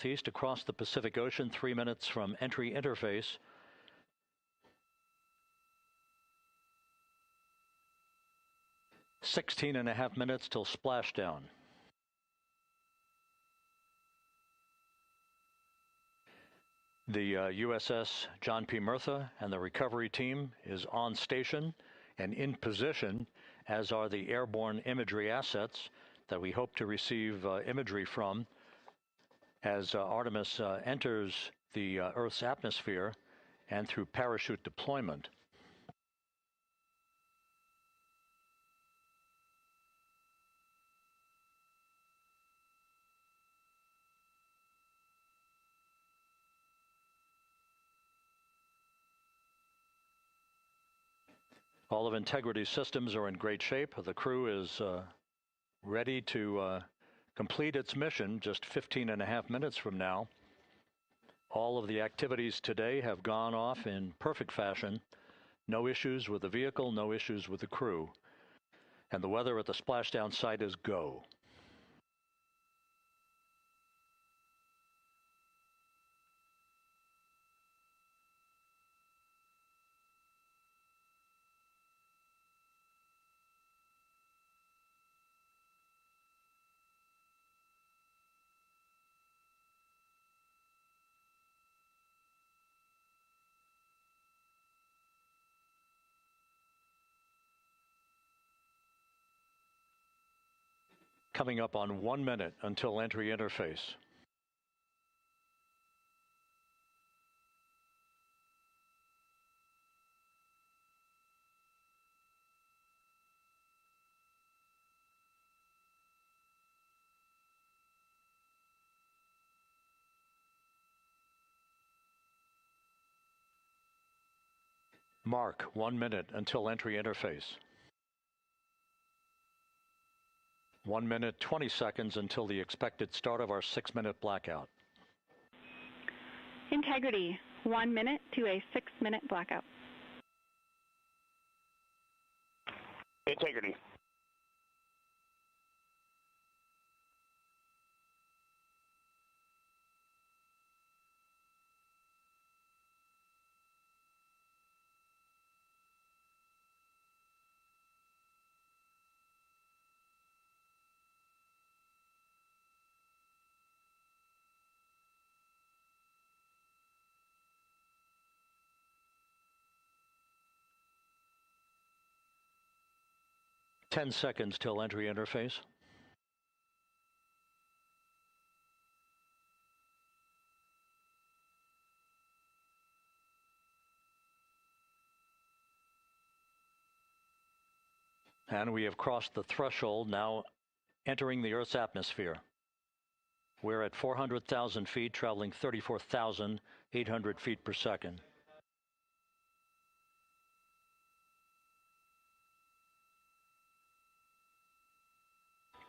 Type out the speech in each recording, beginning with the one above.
southeast across the Pacific Ocean, 3 minutes from entry interface. "16.5 minutes till splashdown." The USS John P. Murtha and the recovery team is on station and in position, as are the airborne imagery assets that we hope to receive imagery from as Artemis enters the Earth's atmosphere and through parachute deployment. All of Integrity's systems are in great shape. The crew is ready to complete its mission just 15.5 minutes from now. All of the activities today have gone off in perfect fashion. No issues with the vehicle, no issues with the crew. And the weather at the splashdown site is go. Coming up on 1 minute until entry interface. Mark 1 minute until entry interface. 1 minute, 20 seconds until the expected start of our 6-minute blackout. Integrity, 1 minute to a 6-minute blackout. Integrity. Ten seconds till entry interface. And we have crossed the threshold, now entering the Earth's atmosphere. We're at 400,000 feet, traveling 34,800 feet per second.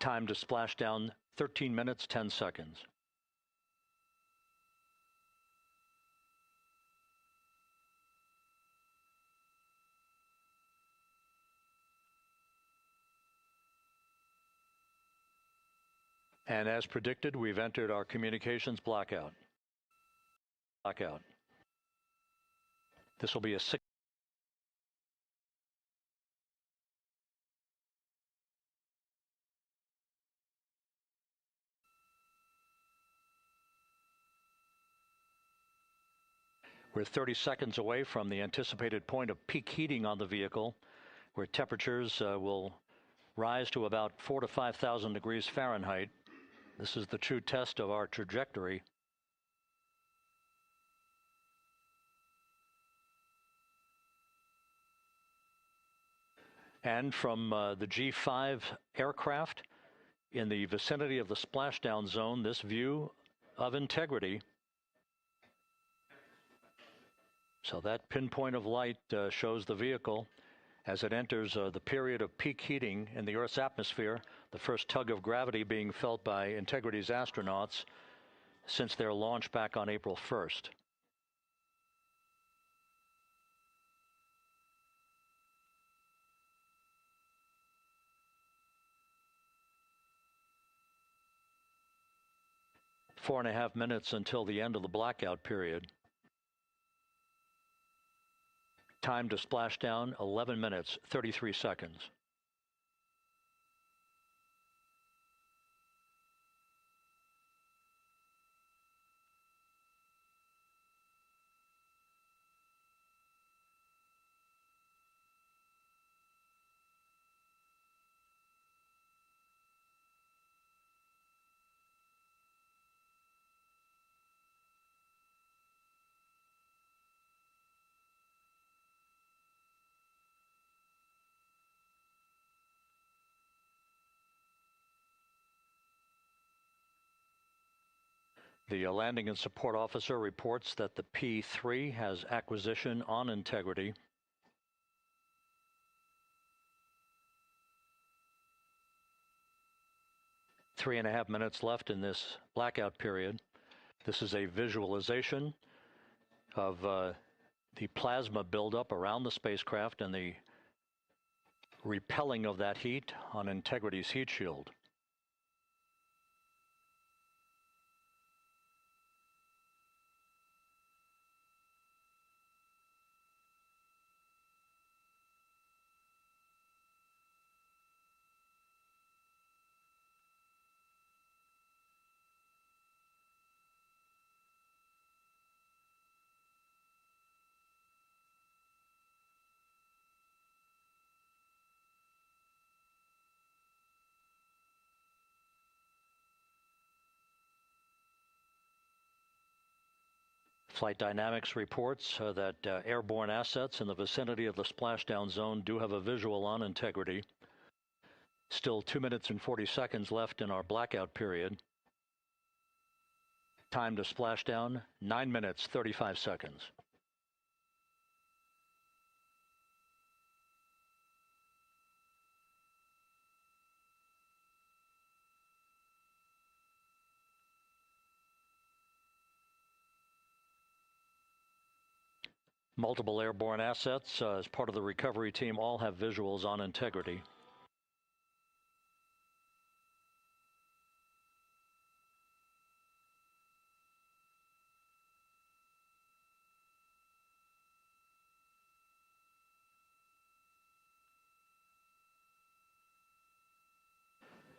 Time to splash down, 13 minutes, 10 seconds. And as predicted, we've entered our communications blackout. This will be a 6. We're 30 seconds away from the anticipated point of peak heating on the vehicle, where temperatures will rise to about 4,000 to 5,000 degrees Fahrenheit. This is the true test of our trajectory. And from the G5 aircraft in the vicinity of the splashdown zone, this view of Integrity. So that pinpoint of light shows the vehicle as it enters the period of peak heating in the Earth's atmosphere, the first tug of gravity being felt by Integrity's astronauts since their launch back on April 1st. 4.5 minutes until the end of the blackout period. Time to splashdown, 11 minutes, 33 seconds. The landing and support officer reports that the P-3 has acquisition on integrity. Three and a half minutes left in this blackout period. This is a visualization of the plasma buildup around the spacecraft and the repelling of that heat on Integrity's heat shield. Flight Dynamics reports that airborne assets in the vicinity of the splashdown zone do have a visual on Integrity. Still 2 minutes and 40 seconds left in our blackout period. Time to splashdown, 9 minutes, 35 seconds. Multiple airborne assets as part of the recovery team all have visuals on Integrity.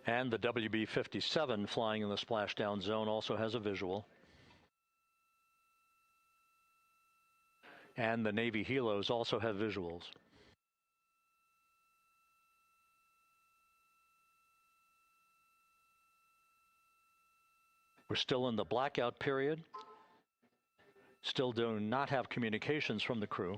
And the WB-57 flying in the splashdown zone also has a visual. And the Navy helos also have visuals. We're still in the blackout period. Still do not have communications from the crew.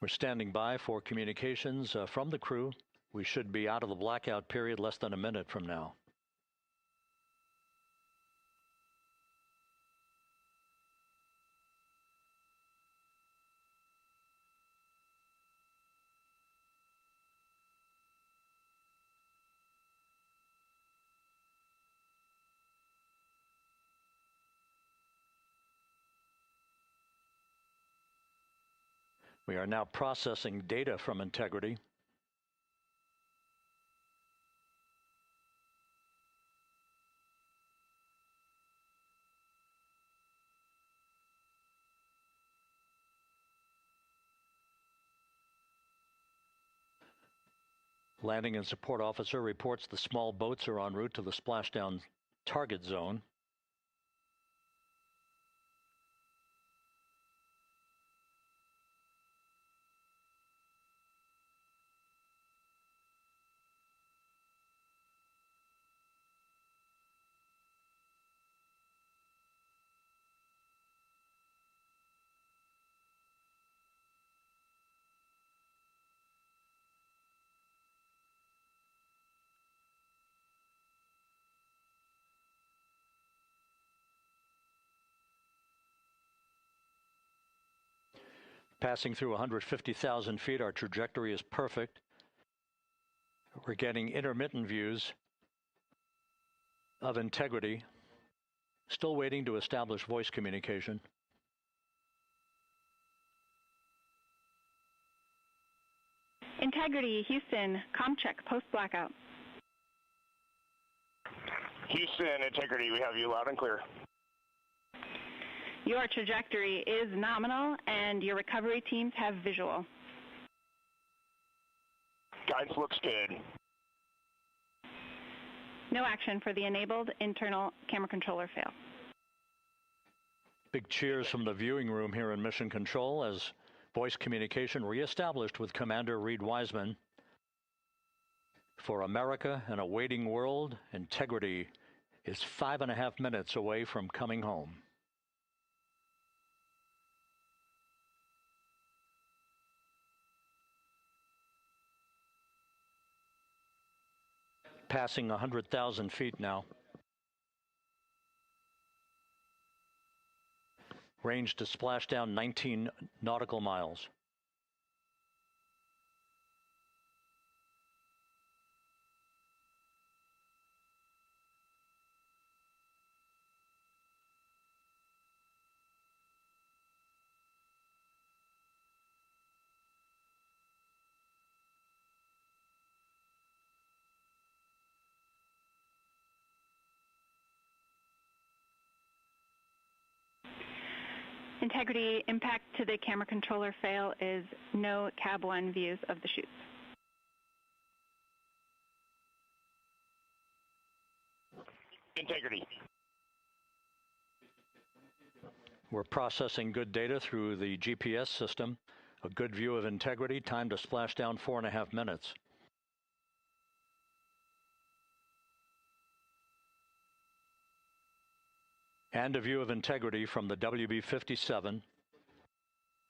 We're standing by for communications from the crew. We should be out of the blackout period less than a minute from now. We are now processing data from Integrity. Landing and support officer reports the small boats are en route to the splashdown target zone. Passing through 150,000 feet, our trajectory is perfect. We're getting intermittent views of integrity. Still waiting to establish voice communication. Integrity, Houston, comm check, post-blackout. Houston, Integrity, we have you loud and clear. Your trajectory is nominal, and your recovery teams have visual. Guidance looks good. No action for the enabled internal camera controller fail. Big cheers from the viewing room here in Mission Control as voice communication reestablished with Commander Reed Wiseman. For America and a waiting world, Integrity is 5.5 minutes away from coming home. Passing 100,000 feet now. Range to splash down 19 nautical miles. Integrity, impact to the camera controller fail is no Cab 1 views of the chutes. Integrity. We're processing good data through the GPS system. A good view of Integrity, time to splash down 4.5 minutes. And a view of Integrity from the WB-57.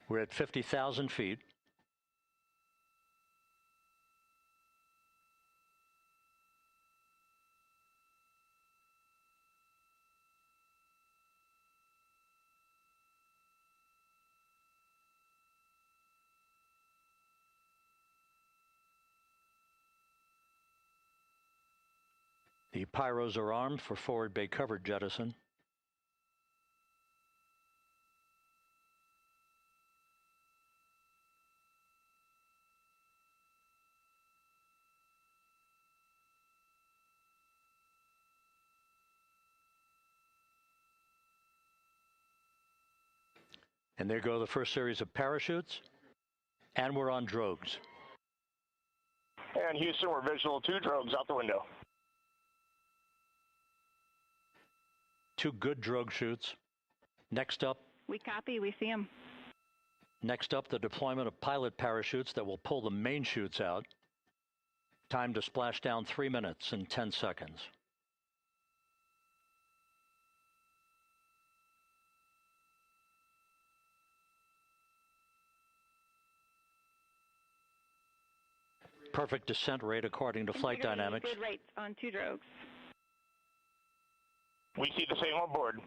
We're at 50,000 feet. The pyros are armed for forward bay covered jettison. And there go the first series of parachutes. And we're on drogues. And Houston, we're visual 2 drogues out the window. 2 good drogue chutes. Next up. We copy, we see them. Next up, the deployment of pilot parachutes that will pull the main chutes out. Time to splash down 3 minutes and 10 seconds. Perfect descent rate according to flight dynamics. Good rates on 2 drogues. We see the same on board.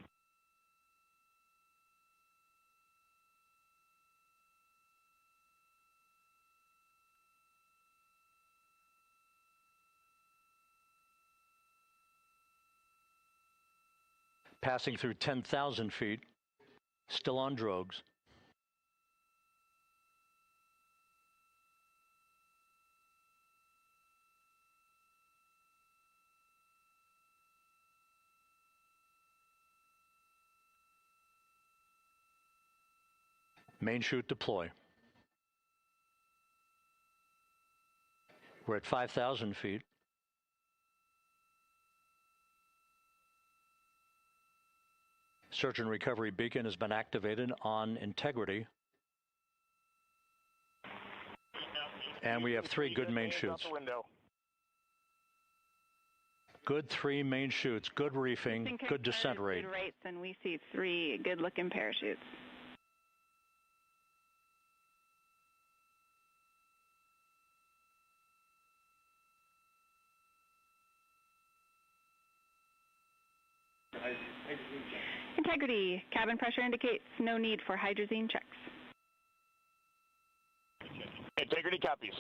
Passing through 10,000 feet, still on drogues. Main chute deploy. We're at 5,000 feet. Search and recovery beacon has been activated on Integrity. And we have 3 good main chutes. Good 3 main chutes, good reefing, good descent rate. Good rates, and we see 3 good-looking parachutes. Integrity, cabin pressure indicates no need for hydrazine checks. Integrity copies.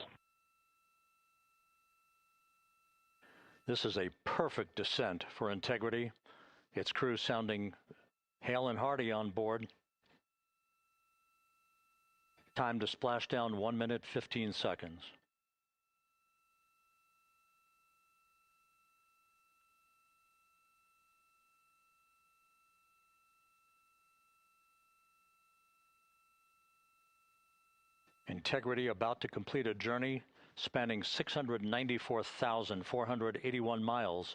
This is a perfect descent for Integrity. Its crew sounding hale and hearty on board. Time to splash down 1 minute, 15 seconds. Integrity about to complete a journey spanning 694,481 miles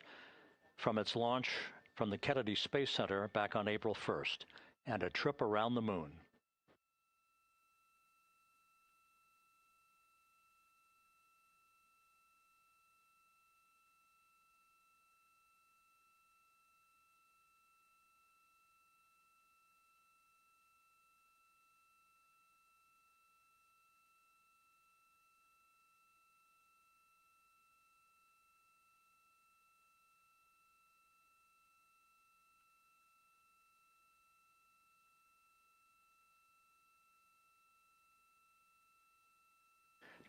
from its launch from the Kennedy Space Center back on April 1st, and a trip around the moon.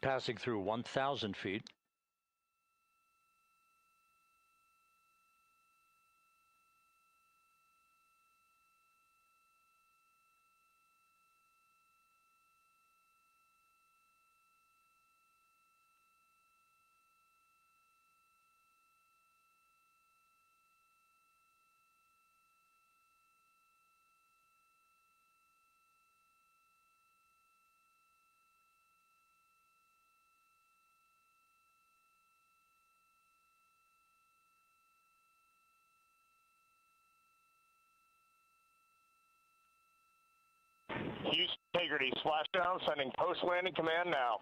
Passing through 1,000 feet. Houston Integrity, splashdown, sending post-landing command now.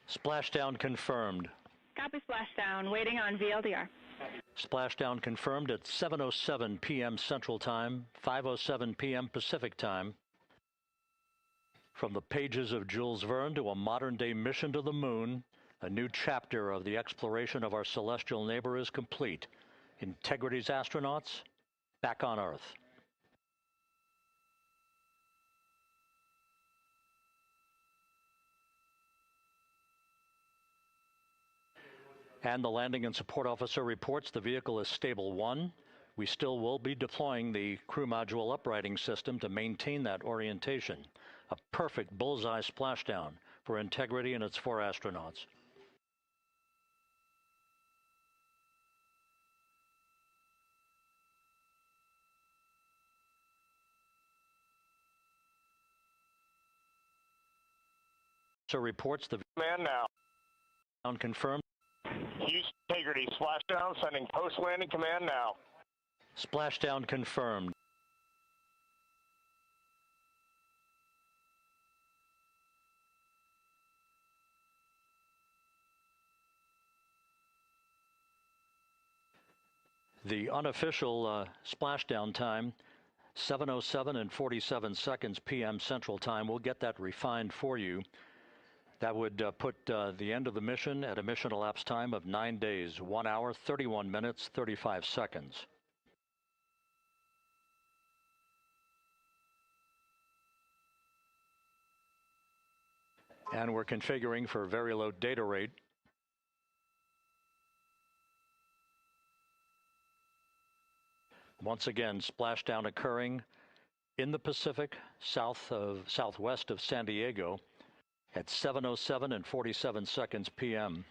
Splashdown confirmed. Copy splashdown, waiting on VLDR. Splashdown confirmed at 7:07 p.m. Central Time, 5:07 p.m. Pacific Time. From the pages of Jules Verne to a modern-day mission to the moon, a new chapter of the exploration of our celestial neighbor is complete. Integrity's astronauts back on Earth. And the landing and support officer reports the vehicle is stable 1. We still will be deploying the crew module uprighting system to maintain that orientation. A perfect bullseye splashdown for Integrity and its 4 astronauts. So reports the Man now. Confirmed. Houston Integrity, splashdown, sending post-landing command now. Splashdown confirmed. The unofficial splashdown time, 7:07 and 47 seconds p.m. Central Time. We'll get that refined for you. That would put the end of the mission at a mission elapsed time of 9 days, 1 hour, 31 minutes, 35 seconds. And we're configuring for very low data rate. Once again, splashdown occurring in the Pacific, southwest of San Diego, at 7:07 and 47 seconds p.m.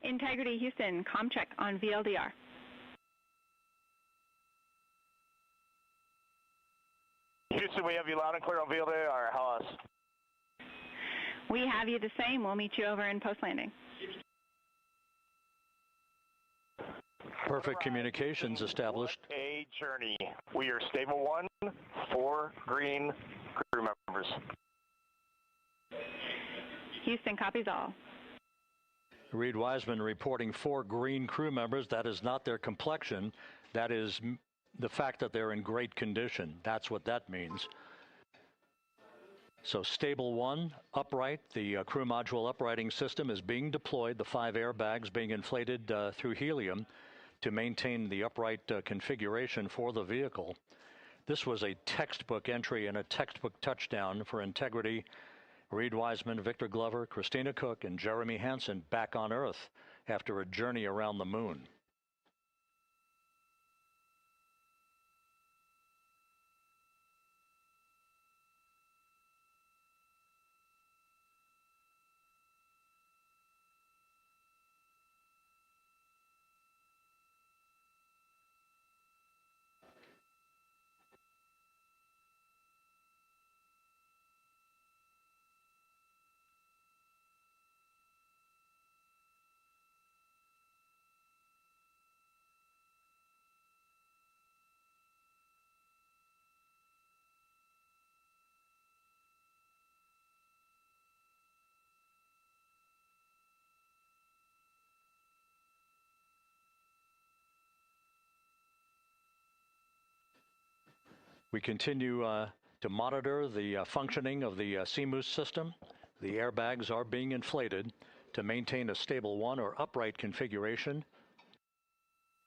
Integrity Houston, comm check on VLDR. Houston, we have you loud and clear on VLDR. How us? We have you the same. We'll meet you over in post-landing. Perfect communications established. A journey. We are stable 1, 4 green crew members. Houston copies all. Reed Wiseman reporting 4 green crew members. That is not their complexion. That is the fact that they're in great condition. That's what that means. So stable 1, upright. The crew module uprighting system is being deployed. The 5 airbags being inflated through helium to maintain the upright configuration for the vehicle. This was a textbook entry and a textbook touchdown for Integrity Reed Wiseman, Victor Glover, Christina Cook, and Jeremy Hansen back on Earth after a journey around the moon. We continue to monitor the functioning of the CMOOS system. The airbags are being inflated to maintain a stable one or upright configuration.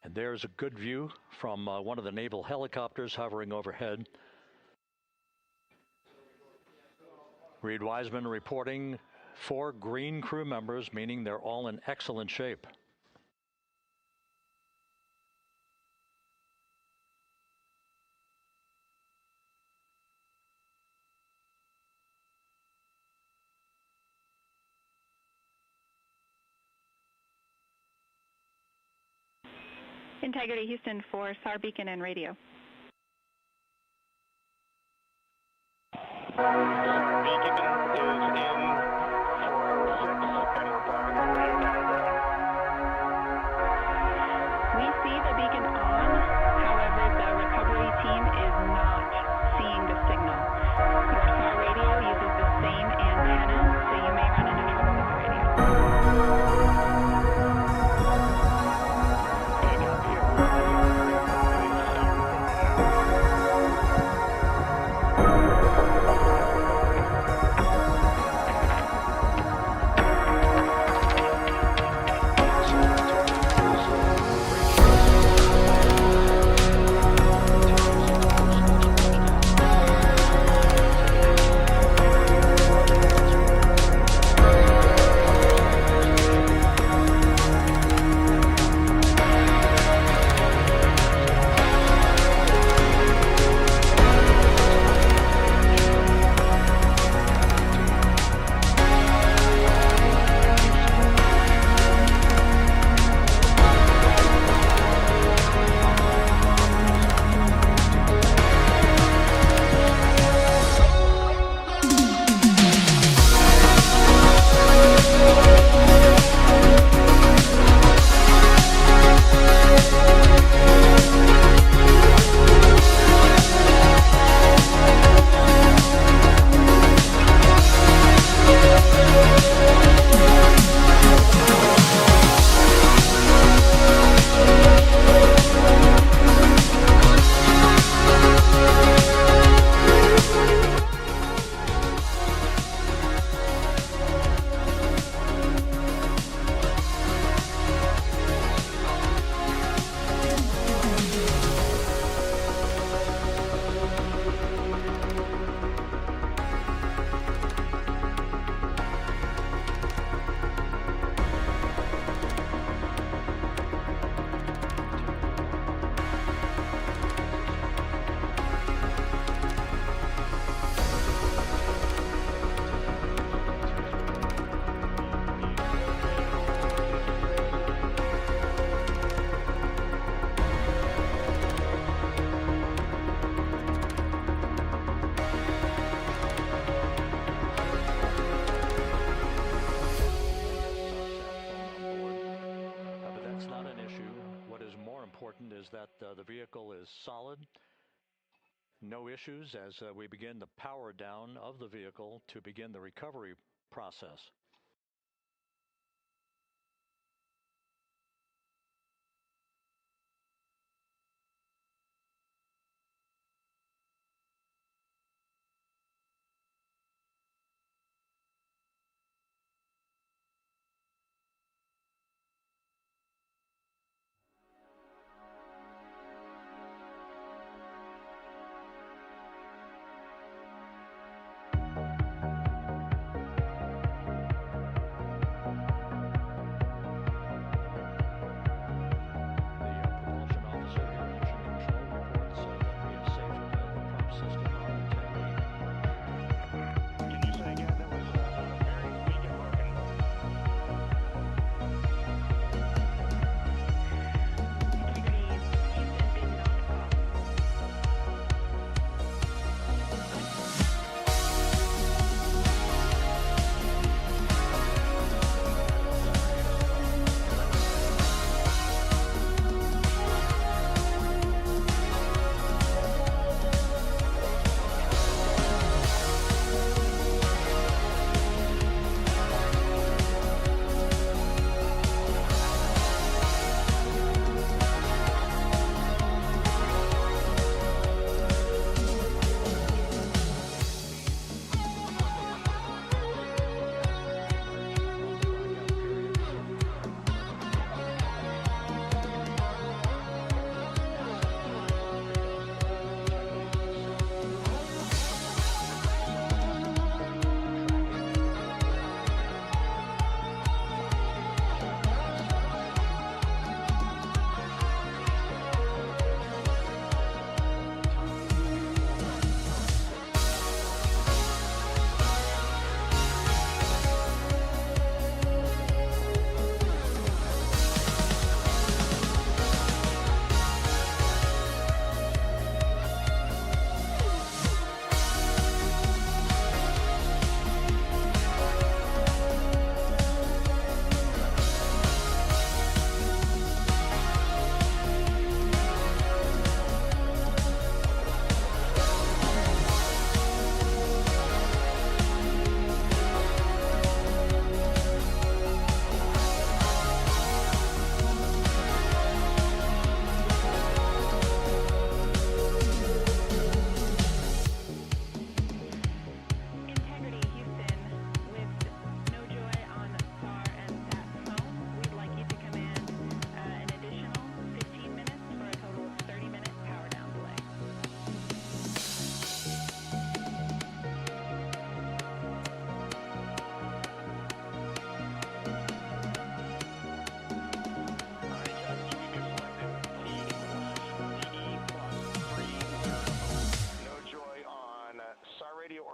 And there's a good view from one of the naval helicopters hovering overhead. Reed Wiseman reporting 4 green crew members, meaning they're all in excellent shape. Integrity Houston for SAR beacon and radio. SAR beacon is in for 6 and we're planning on radio diagram. We see the beacon on, however, the recovery team is not seeing the signal. Your SAR radio uses the same antenna, so you may run into trouble with the radio. Is that the vehicle is solid. No issues as we begin the power down of the vehicle to begin the recovery process.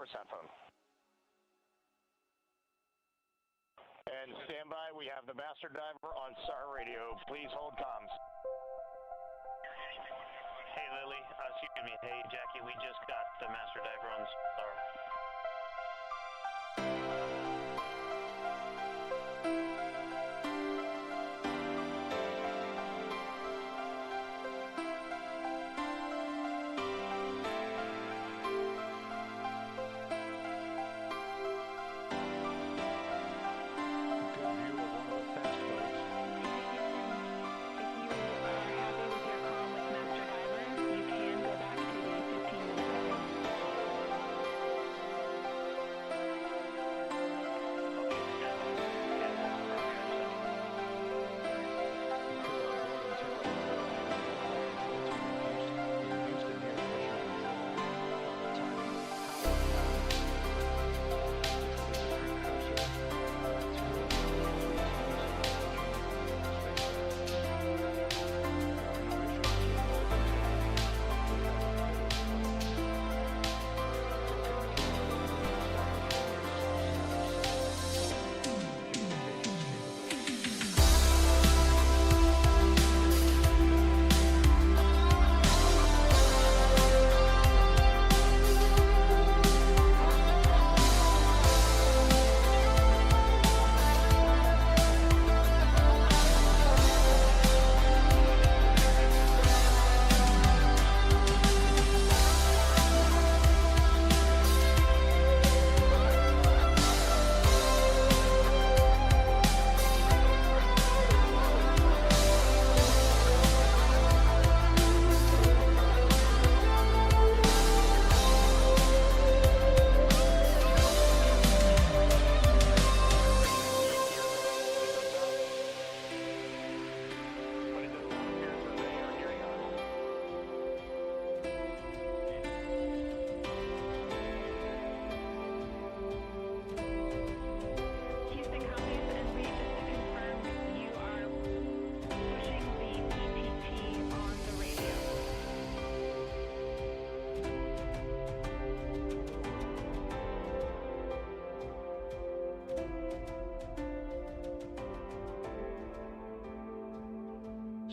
for sat phone. And stand by, we have the master diver on SAR radio. Please hold comms. Hey Lily, excuse me, hey Jackie, we just got the master diver on SAR.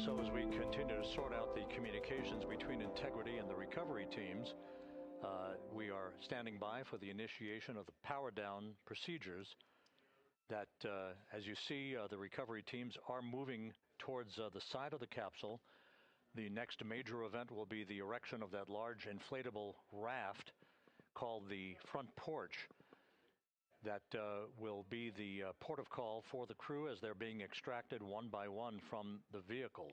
So as we continue to sort out the communications between Integrity and the recovery teams, we are standing by for the initiation of the power down procedures that, as you see, the recovery teams are moving towards the side of the capsule. The next major event will be the erection of that large inflatable raft called the front porch. That will be the port of call for the crew as they're being extracted one by one from the vehicle.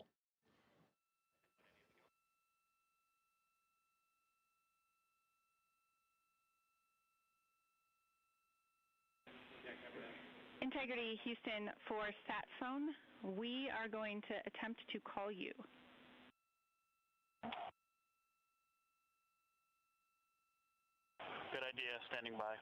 Integrity Houston for sat phone. We are going to attempt to call you. Good idea, standing by.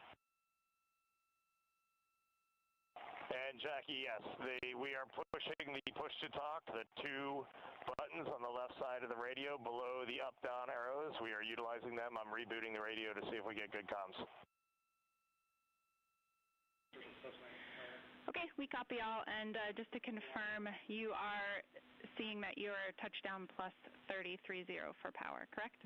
And Jackie, yes, we are pushing the push to talk, the two buttons on the left side of the radio below the up-down arrows. We are utilizing them. I'm rebooting the radio to see if we get good comms. Okay, we copy all, and just to confirm, you are seeing that you're touchdown plus 3030 for power, correct?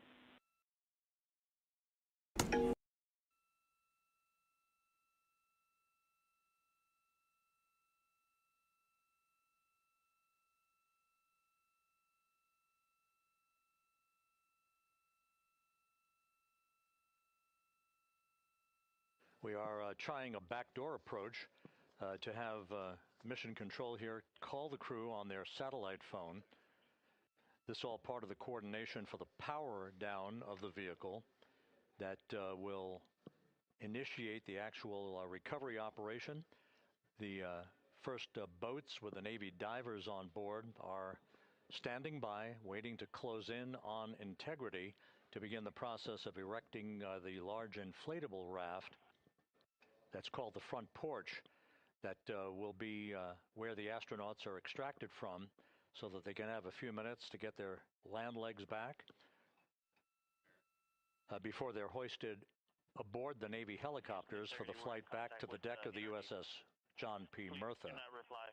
We are trying a backdoor approach to have mission control here call the crew on their satellite phone. This is all part of the coordination for the power down of the vehicle that will initiate the actual recovery operation. The first boats with the Navy divers on board are standing by, waiting to close in on Integrity to begin the process of erecting the large inflatable raft that's called the front porch that will be where the astronauts are extracted from so that they can have a few minutes to get their land legs back before they're hoisted aboard the Navy helicopters for the flight back to the deck of the USS John P. Murtha. Do not reply.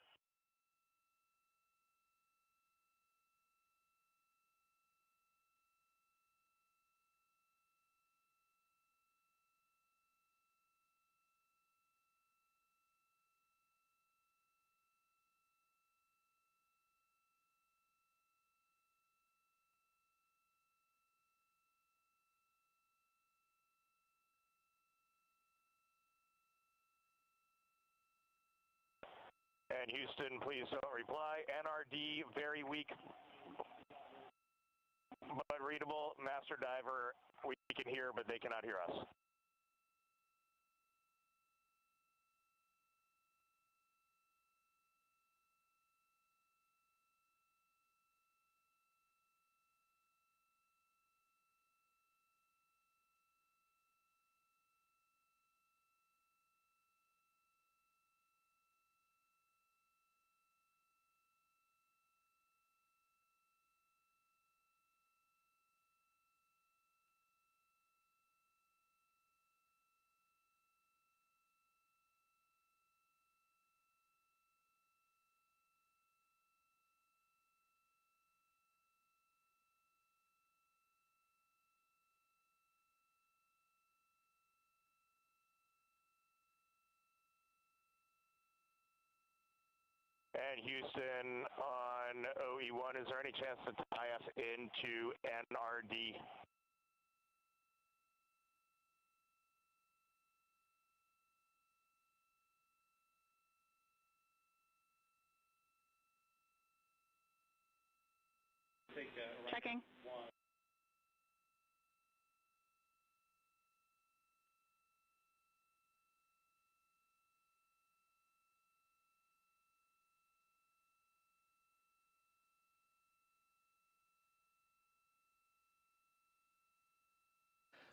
And Houston, please don't reply. NRD, very weak, but readable. Master Diver, we can hear, but they cannot hear us. And Houston on OE1, is there any chance to tie us into NRD? Checking.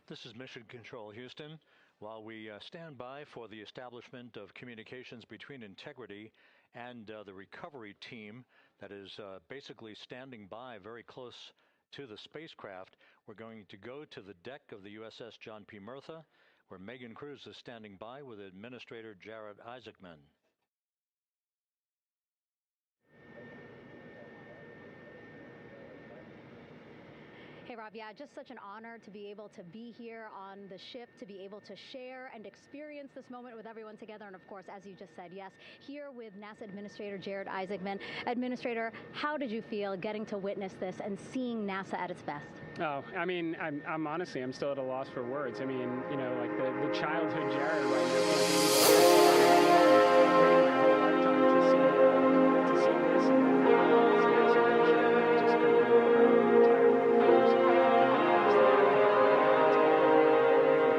This is Mission Control, Houston. While we stand by for the establishment of communications between Integrity and the recovery team that is basically standing by very close to the spacecraft, we're going to go to the deck of the USS John P. Murtha, where Megan Cruz is standing by with Administrator Jared Isaacman. Hey, Rob, yeah, just such an honor to be able to be here on the ship, to be able to share and experience this moment with everyone together. And of course, as you just said, yes, here with NASA Administrator Jared Isaacman. Administrator, how did you feel getting to witness this and seeing NASA at its best? Oh, I mean, I'm honestly, I'm still at a loss for words. I mean, you know, like the childhood Jared right now. To see this and just couldn't be more proud of the entire workforce.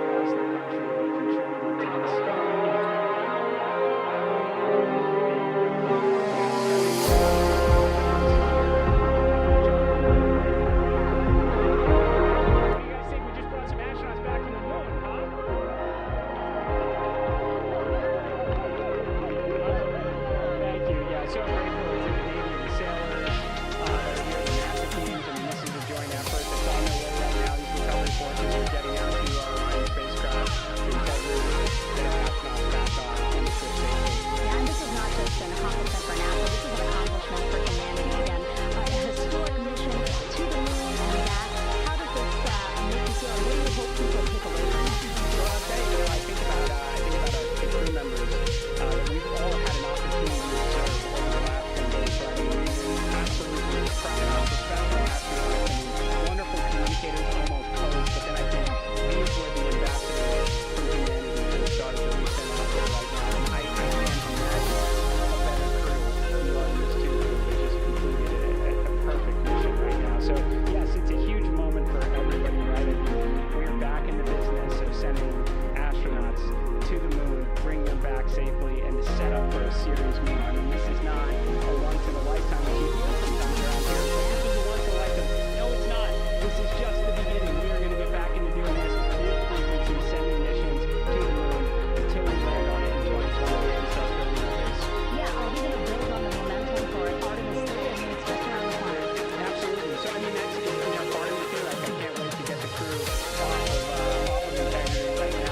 Across the country contributing to this. Right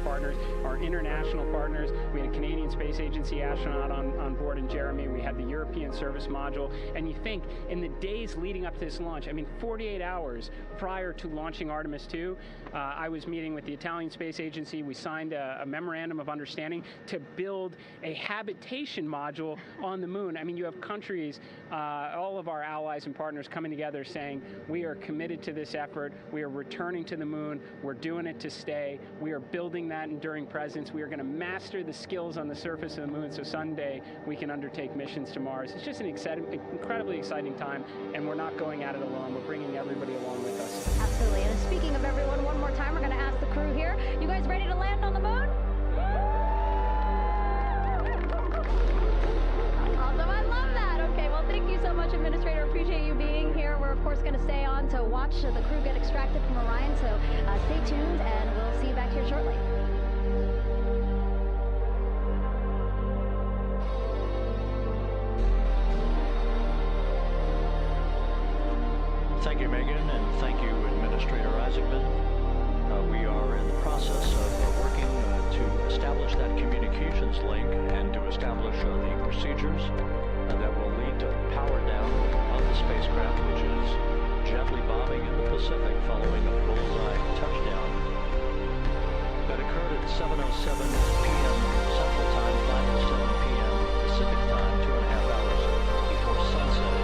partners, our international partners. We had a Canadian Space Agency astronaut on board in Jeremy. We had the European service module. And you think in the days leading up to this launch, I mean, 48 hours prior to launching Artemis 2, I was meeting with the Italian Space Agency. We signed a memorandum of understanding to build a habitation module on the moon. I mean, you have countries, all of our allies and partners coming together saying, we are committed to this effort. We are returning to the moon. We're doing it to stay. We are building that enduring presence. We are going to master the skills on the surface of the moon so someday we can undertake missions to Mars. It's just an incredibly exciting time, and we're not going at it alone. We're bringing everybody along with us. Absolutely. And speaking of everyone, one more time, we're going to ask the crew here, you guys ready to land on the moon? Awesome. I love that. Okay, well, thank you so much, Administrator. Appreciate you being here. We're, of course, going to stay on to watch the crew get extracted from Orion, so stay tuned, and we'll see you back here shortly. Thank you, Megan, and thank you, Administrator Isaacman. We are in the process of working to establish that communications link and to establish the procedures that will lead to the power down of the spacecraft, which is gently bobbing in the Pacific following a bullseye touchdown that occurred at 7:07 p.m. Central Time, 5:07 p.m. Pacific Time, 2.5 hours before sunset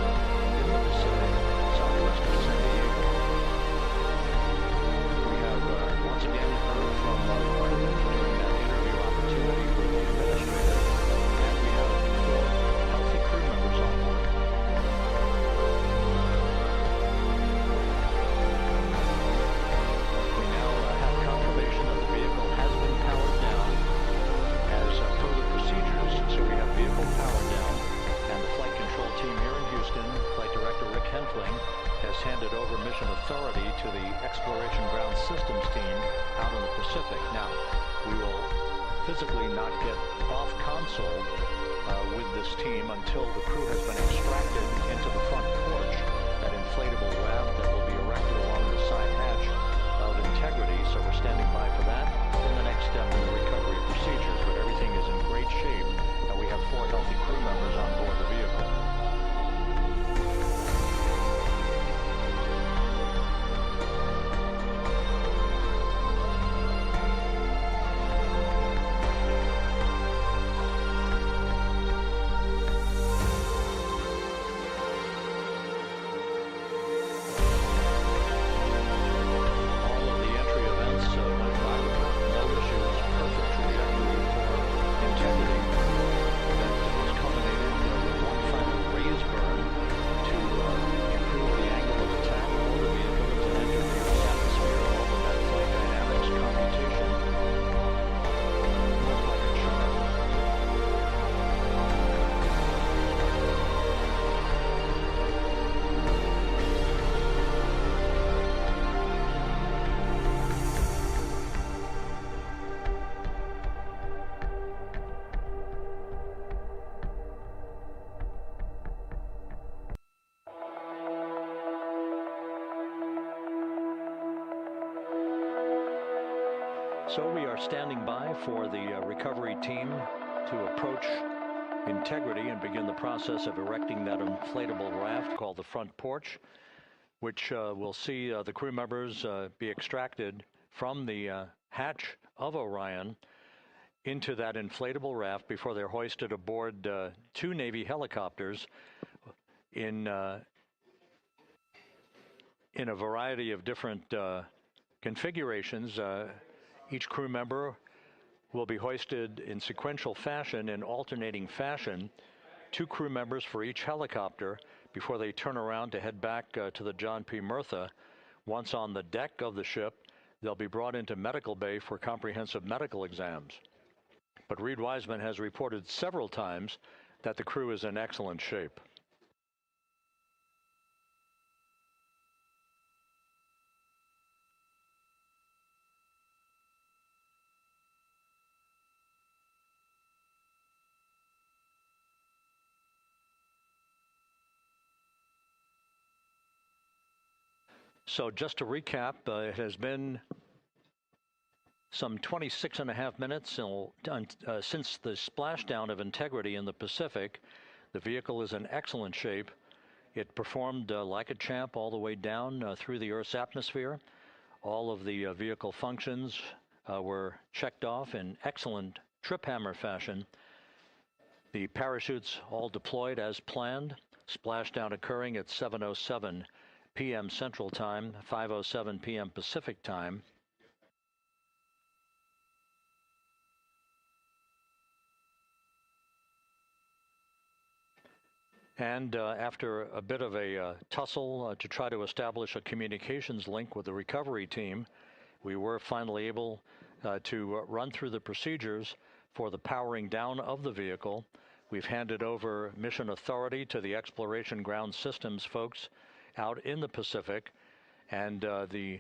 in the Pacific, southwest of San Diego. We have once again heard from Martin during that interview opportunity with the administrator, and we have 4 healthy crew members on board. We now have confirmation that the vehicle has been powered down as per the procedures, so we have vehicle powered down, and the flight control team here in Houston, Flight Director Rick Henfling, has handed over mission authority to the Exploration Ground Systems team out in the Pacific. Now, we will physically not get off console with this team until the crew has been extracted into the front porch, that inflatable raft that will be erected along the side hatch of Integrity. So we're standing by for that in the next step in the recovery procedures. But everything is in great shape, and we have 4 healthy crew members on board the vehicle. So we are standing by for the recovery team to approach Integrity and begin the process of erecting that inflatable raft called the front porch, which will see the crew members be extracted from the hatch of Orion into that inflatable raft before they're hoisted aboard 2 Navy helicopters in a variety of different configurations. Each crew member will be hoisted in sequential fashion, in alternating fashion, 2 crew members for each helicopter before they turn around to head back to the John P. Murtha. Once on the deck of the ship, they'll be brought into medical bay for comprehensive medical exams. But Reed Wiseman has reported several times that the crew is in excellent shape. So just to recap, it has been some 26.5 minutes since the splashdown of Integrity in the Pacific. The vehicle is in excellent shape. It performed like a champ all the way down through the Earth's atmosphere. All of the vehicle functions were checked off in excellent trip hammer fashion. The parachutes all deployed as planned. Splashdown occurring at 7:07 p.m. Central Time, 5:07 p.m. Pacific Time. And after a bit of a tussle to try to establish a communications link with the recovery team, we were finally able to run through the procedures for the powering down of the vehicle. We've handed over mission authority to the Exploration Ground Systems folks out in the Pacific, and the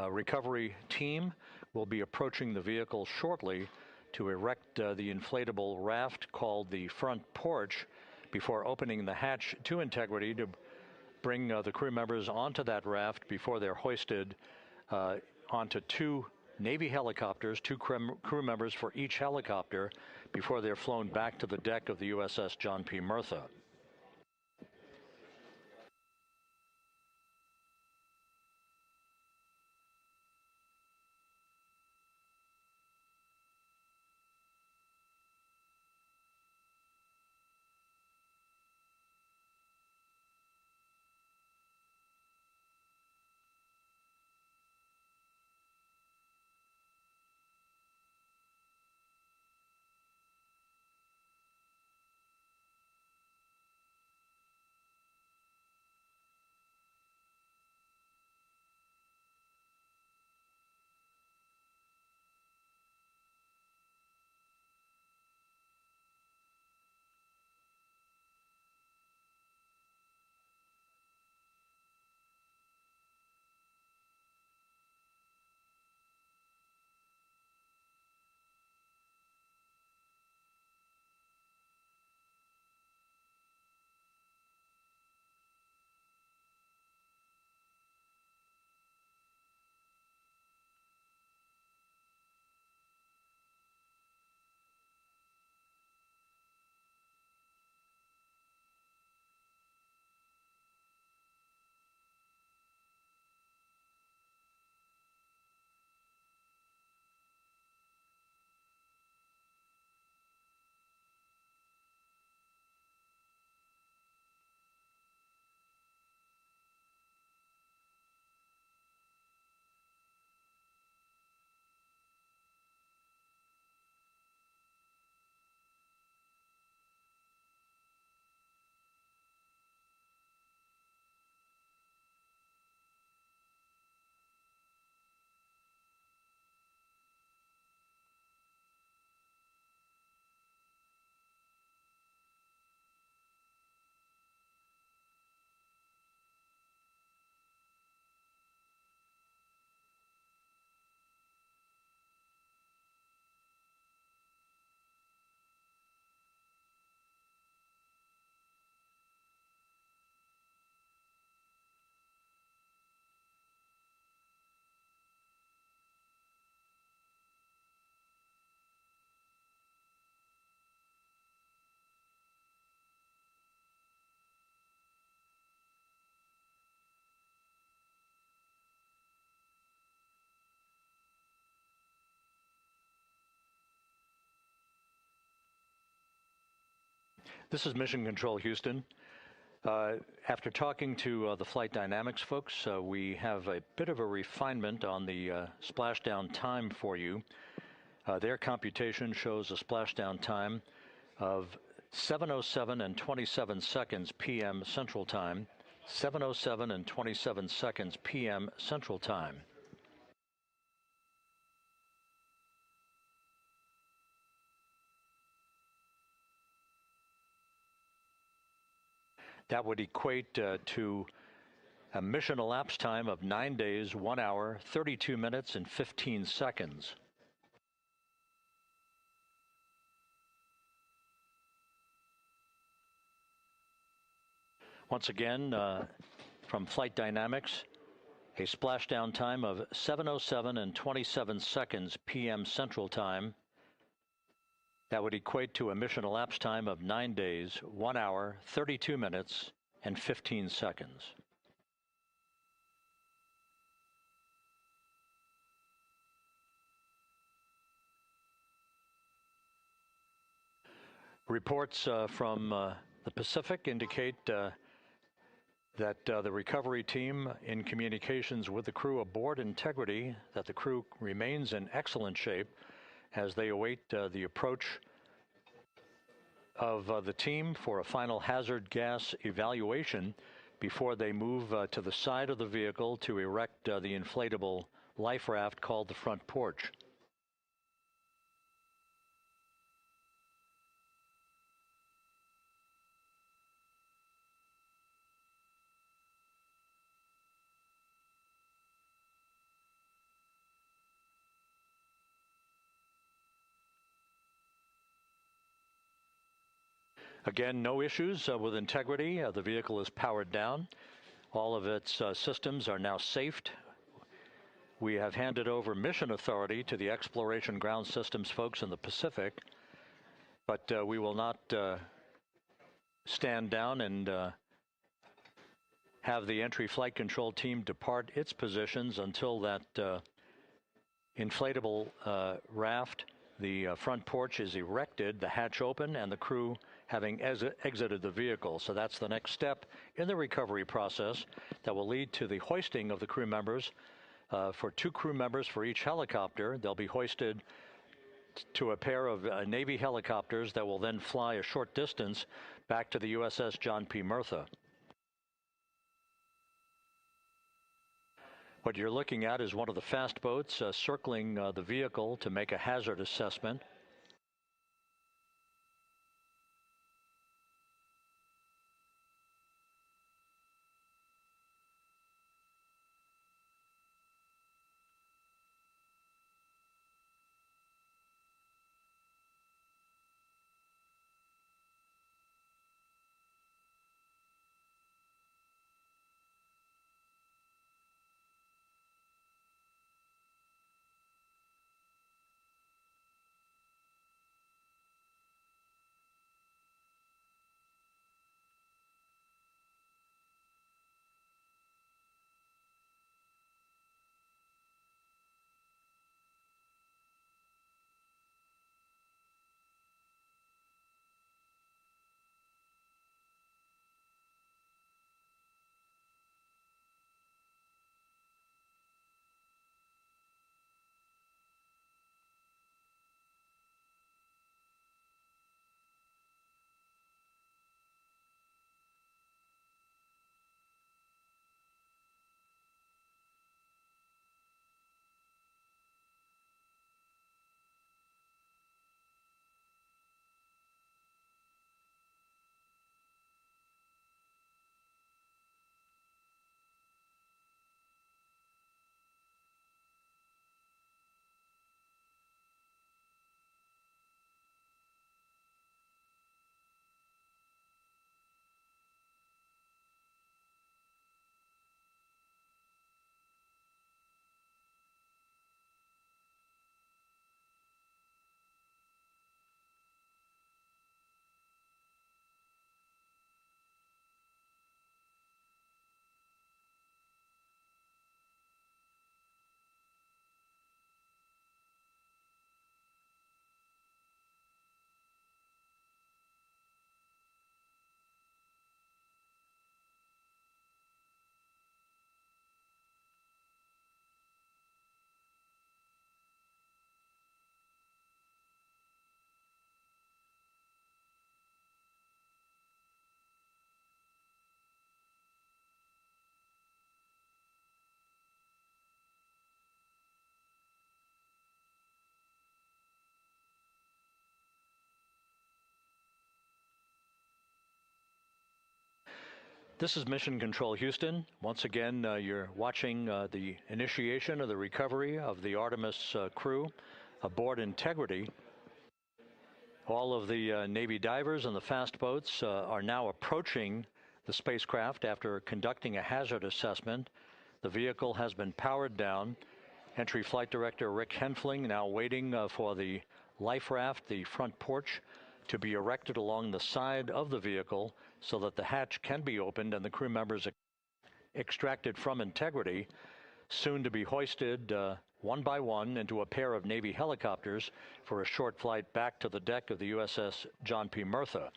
recovery team will be approaching the vehicle shortly to erect the inflatable raft called the front porch before opening the hatch to Integrity to bring the crew members onto that raft before they're hoisted onto two Navy helicopters, two crew members for each helicopter, before they're flown back to the deck of the USS John P. Murtha. This is Mission Control Houston. After talking to the flight dynamics folks, we have a bit of a refinement on the splashdown time for you. Their computation shows a splashdown time of 7:07 and 27 seconds p.m. Central Time, 7:07 and 27 seconds p.m. Central Time. That would equate to a mission elapsed time of 9 days, 1 hour, 32 minutes, and 15 seconds. Once again, from Flight Dynamics, a splashdown time of 7:07 and 27 seconds p.m. Central Time. That would equate to a mission elapsed time of 9 days, 1 hour, 32 minutes, and 15 seconds. Reports from the Pacific indicate that the recovery team, in communications with the crew aboard Integrity, that the crew remains in excellent shape as they await the approach of the team for a final hazard gas evaluation before they move to the side of the vehicle to erect the inflatable life raft called the front porch. Again, no issues with Integrity. The vehicle is powered down. All of its systems are now safed. We have handed over mission authority to the Exploration Ground Systems folks in the Pacific, but we will not stand down and have the entry flight control team depart its positions until that inflatable raft, the front porch, is erected, the hatch open, and the crew having exited the vehicle. So that's the next step in the recovery process that will lead to the hoisting of the crew members. For 2 crew members for each helicopter, they'll be hoisted to a pair of Navy helicopters that will then fly a short distance back to the USS John P. Murtha. What you're looking at is one of the fast boats circling the vehicle to make a hazard assessment. This is Mission Control Houston. Once again, you're watching the initiation of the recovery of the Artemis crew aboard Integrity. All of the Navy divers and the fast boats are now approaching the spacecraft after conducting a hazard assessment. The vehicle has been powered down. Entry Flight Director Rick Henfling now waiting for the life raft, the front porch, to be erected along the side of the vehicle so that the hatch can be opened and the crew members extracted from Integrity, soon to be hoisted one by one into a pair of Navy helicopters for a short flight back to the deck of the USS John P. Murtha.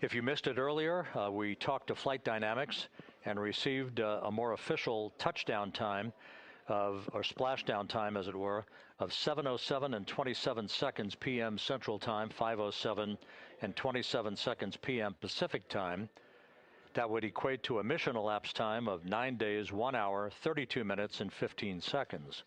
If you missed it earlier, we talked to Flight Dynamics and received a more official touchdown time or splashdown time, as it were, of 7:07 and 27 seconds p.m. Central Time, 5:07 and 27 seconds p.m. Pacific Time. That would equate to a mission elapsed time of 9 days, 1 hour, 32 minutes, and 15 seconds.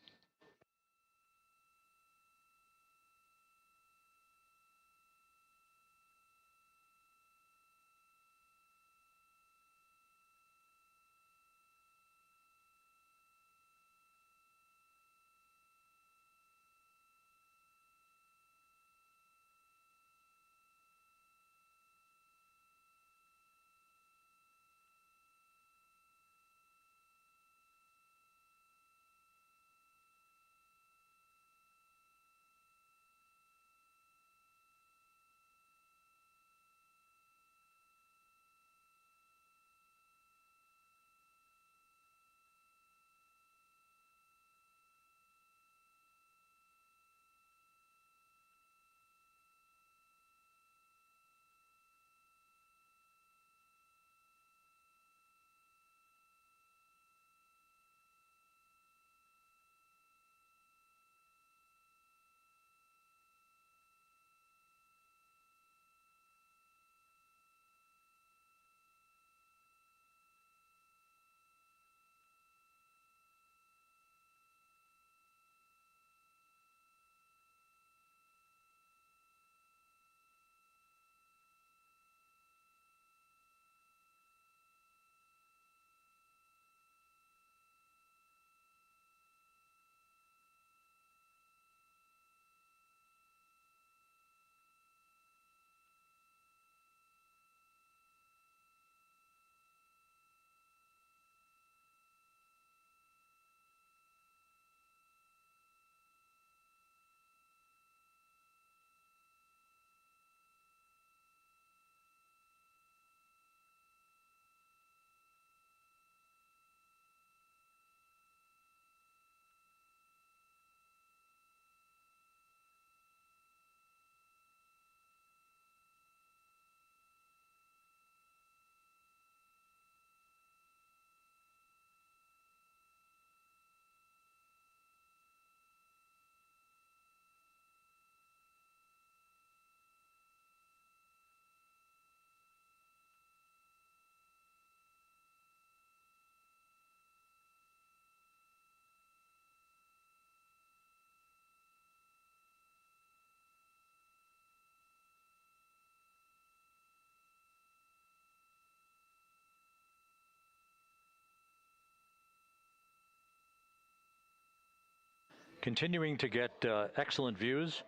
Continuing to get excellent views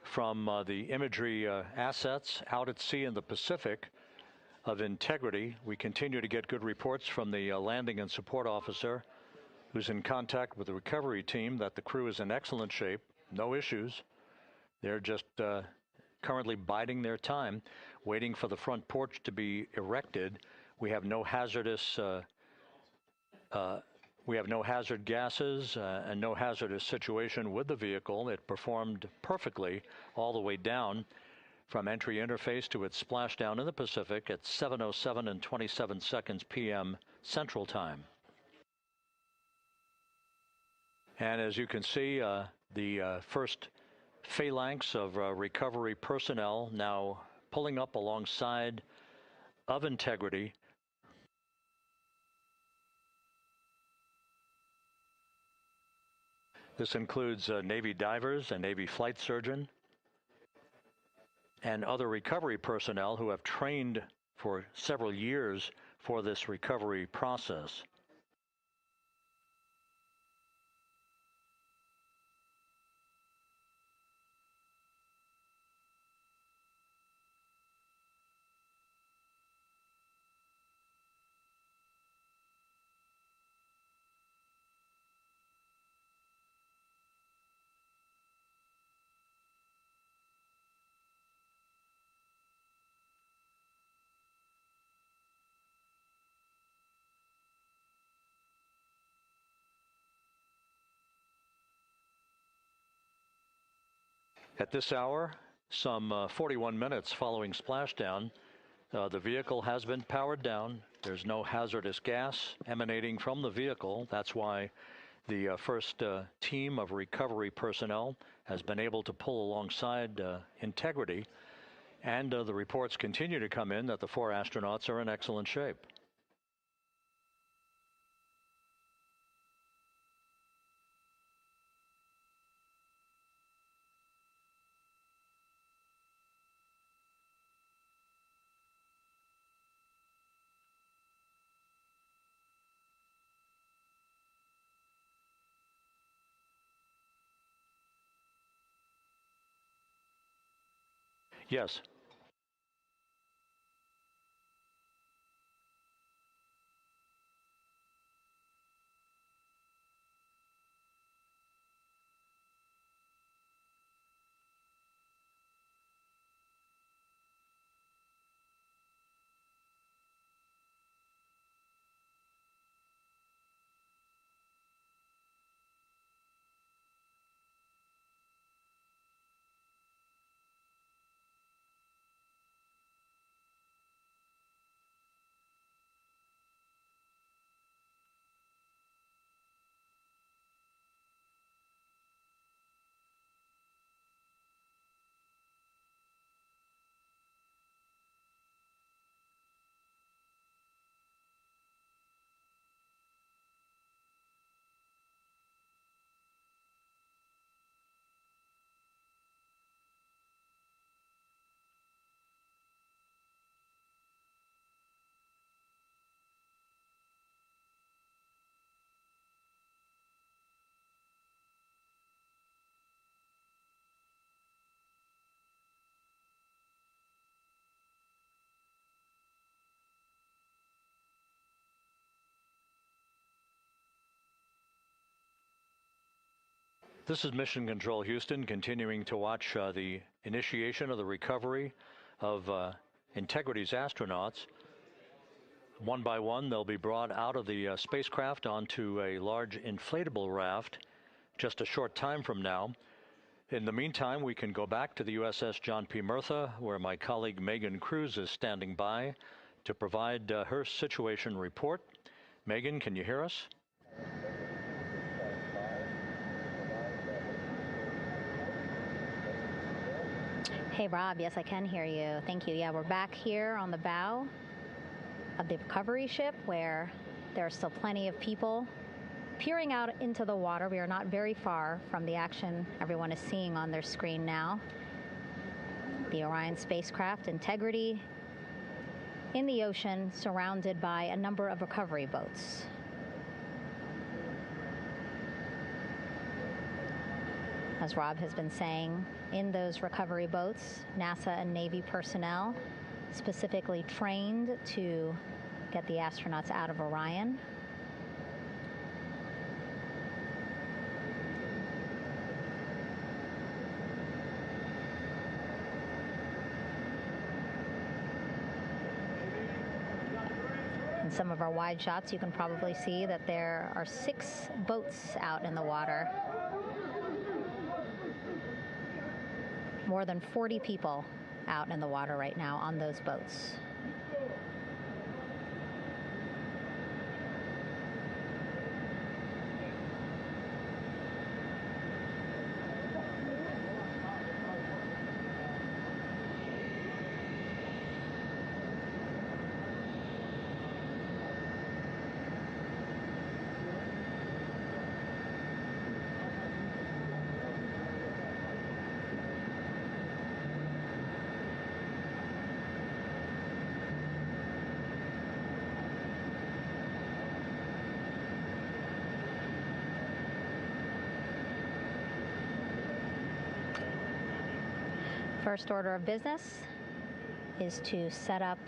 from the imagery assets out at sea in the Pacific of Integrity. We continue to get good reports from the landing and support officer who's in contact with the recovery team that the crew is in excellent shape, no issues. They're just currently biding their time, waiting for the front porch to be erected. We have no hazardous hazard gases and no hazardous situation with the vehicle. It performed perfectly all the way down from entry interface to its splashdown in the Pacific at 7:07 and 27 seconds p.m. Central Time. And as you can see, the first phalanx of recovery personnel now pulling up alongside of Integrity. This includes Navy divers, a Navy flight surgeon, and other recovery personnel who have trained for several years for this recovery process. At this hour, some 41 minutes following splashdown, the vehicle has been powered down. There's no hazardous gas emanating from the vehicle. That's why the first team of recovery personnel has been able to pull alongside Integrity. And the reports continue to come in that the 4 astronauts are in excellent shape. Yes. This is Mission Control Houston, continuing to watch the initiation of the recovery of Integrity's astronauts. One by one, they'll be brought out of the spacecraft onto a large inflatable raft just a short time from now. In the meantime, we can go back to the USS John P. Murtha, where my colleague Megan Cruz is standing by to provide her situation report. Megan, can you hear us? Hey, Rob. Yes, I can hear you. Thank you. Yeah, we're back here on the bow of the recovery ship where there are still plenty of people peering out into the water. We are not very far from the action everyone is seeing on their screen now. The Orion spacecraft, Integrity, in the ocean, surrounded by a number of recovery boats. As Rob has been saying, in those recovery boats, NASA and Navy personnel specifically trained to get the astronauts out of Orion. In some of our wide shots, you can probably see that there are 6 boats out in the water. More than 40 people out in the water right now on those boats. First order of business is to set up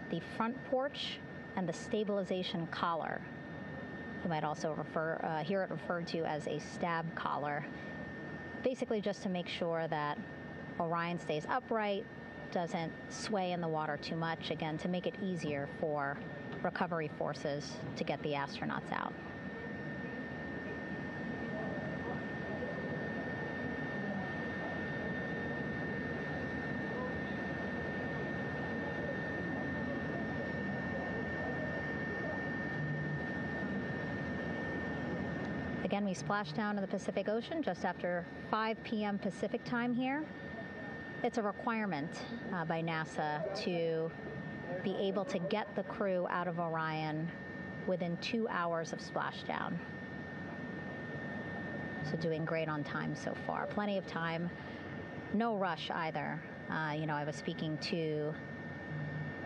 the front porch and the stabilization collar. You might also hear it referred to as a stab collar. Basically just to make sure that Orion stays upright, doesn't sway in the water too much, again, to make it easier for recovery forces to get the astronauts out. Again, we splashed down in the Pacific Ocean just after 5 p.m. Pacific time here. It's a requirement by NASA to be able to get the crew out of Orion within 2 hours of splashdown. So doing great on time so far. Plenty of time. No rush either. I was speaking to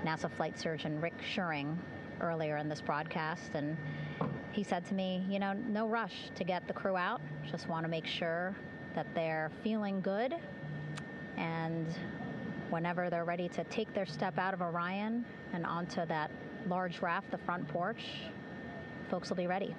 NASA flight surgeon Rick Schuring earlier in this broadcast, and he said to me, no rush to get the crew out. Just want to make sure that they're feeling good, and whenever they're ready to take their step out of Orion and onto that large raft, the front porch, folks will be ready.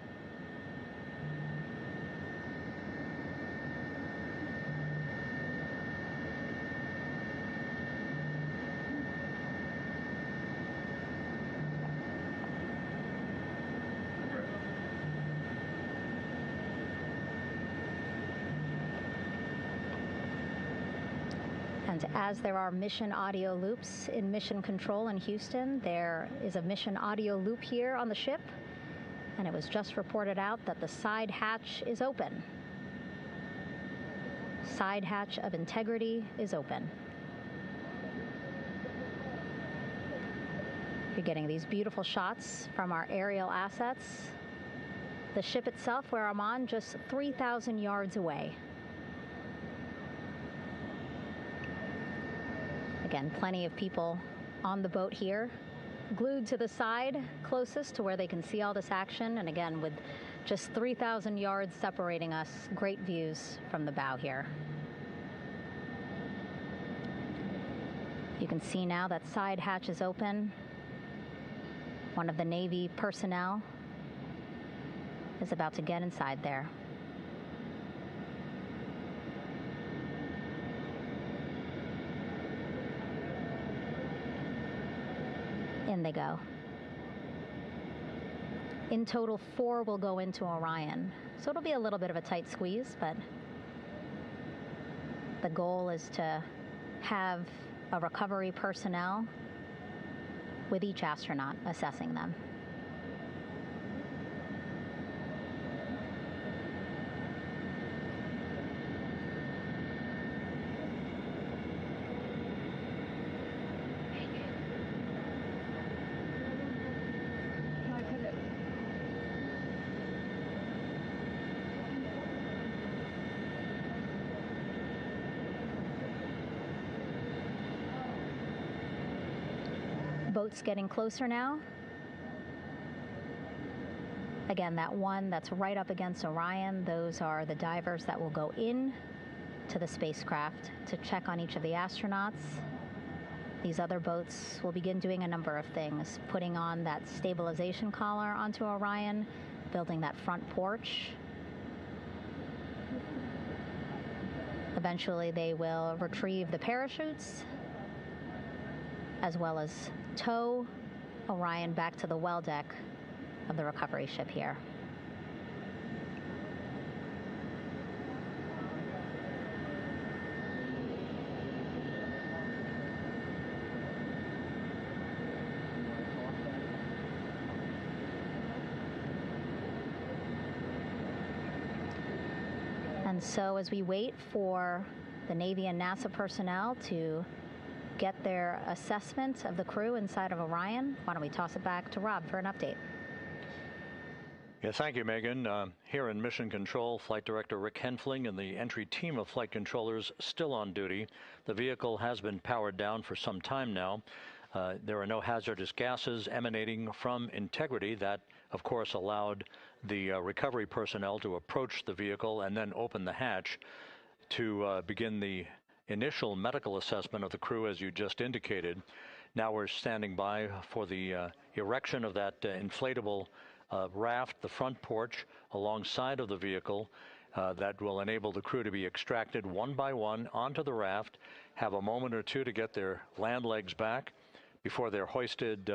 And as there are mission audio loops in Mission Control in Houston, there is a mission audio loop here on the ship, and it was just reported out that the side hatch is open. Side hatch of Integrity is open. You're getting these beautiful shots from our aerial assets. The ship itself, where I'm on, just 3,000 yards away. Again, plenty of people on the boat here, glued to the side closest to where they can see all this action. And again, with just 3,000 yards separating us, great views from the bow here. You can see now that side hatch is open. One of the Navy personnel is about to get inside there. In they go. In total, 4 will go into Orion. So it'll be a little bit of a tight squeeze, but the goal is to have a recovery personnel with each astronaut assessing them. Boats getting closer now. Again, that one that's right up against Orion, those are the divers that will go in to the spacecraft to check on each of the astronauts. These other boats will begin doing a number of things, putting on that stabilization collar onto Orion, building that front porch. Eventually, they will retrieve the parachutes, as well as tow Orion back to the well deck of the recovery ship here. And so as we wait for the Navy and NASA personnel to get their assessment of the crew inside of Orion, why don't we toss it back to Rob for an update? Yeah, thank you, Megan. Here in Mission Control, Flight Director Rick Henfling and the entry team of flight controllers still on duty. The vehicle has been powered down for some time now. There are no hazardous gases emanating from Integrity. That, of course, allowed the recovery personnel to approach the vehicle and then open the hatch to begin the initial medical assessment of the crew, as you just indicated. Now we're standing by for the erection of that inflatable raft, the front porch, alongside of the vehicle that will enable the crew to be extracted one by one onto the raft, have a moment or two to get their land legs back before they're hoisted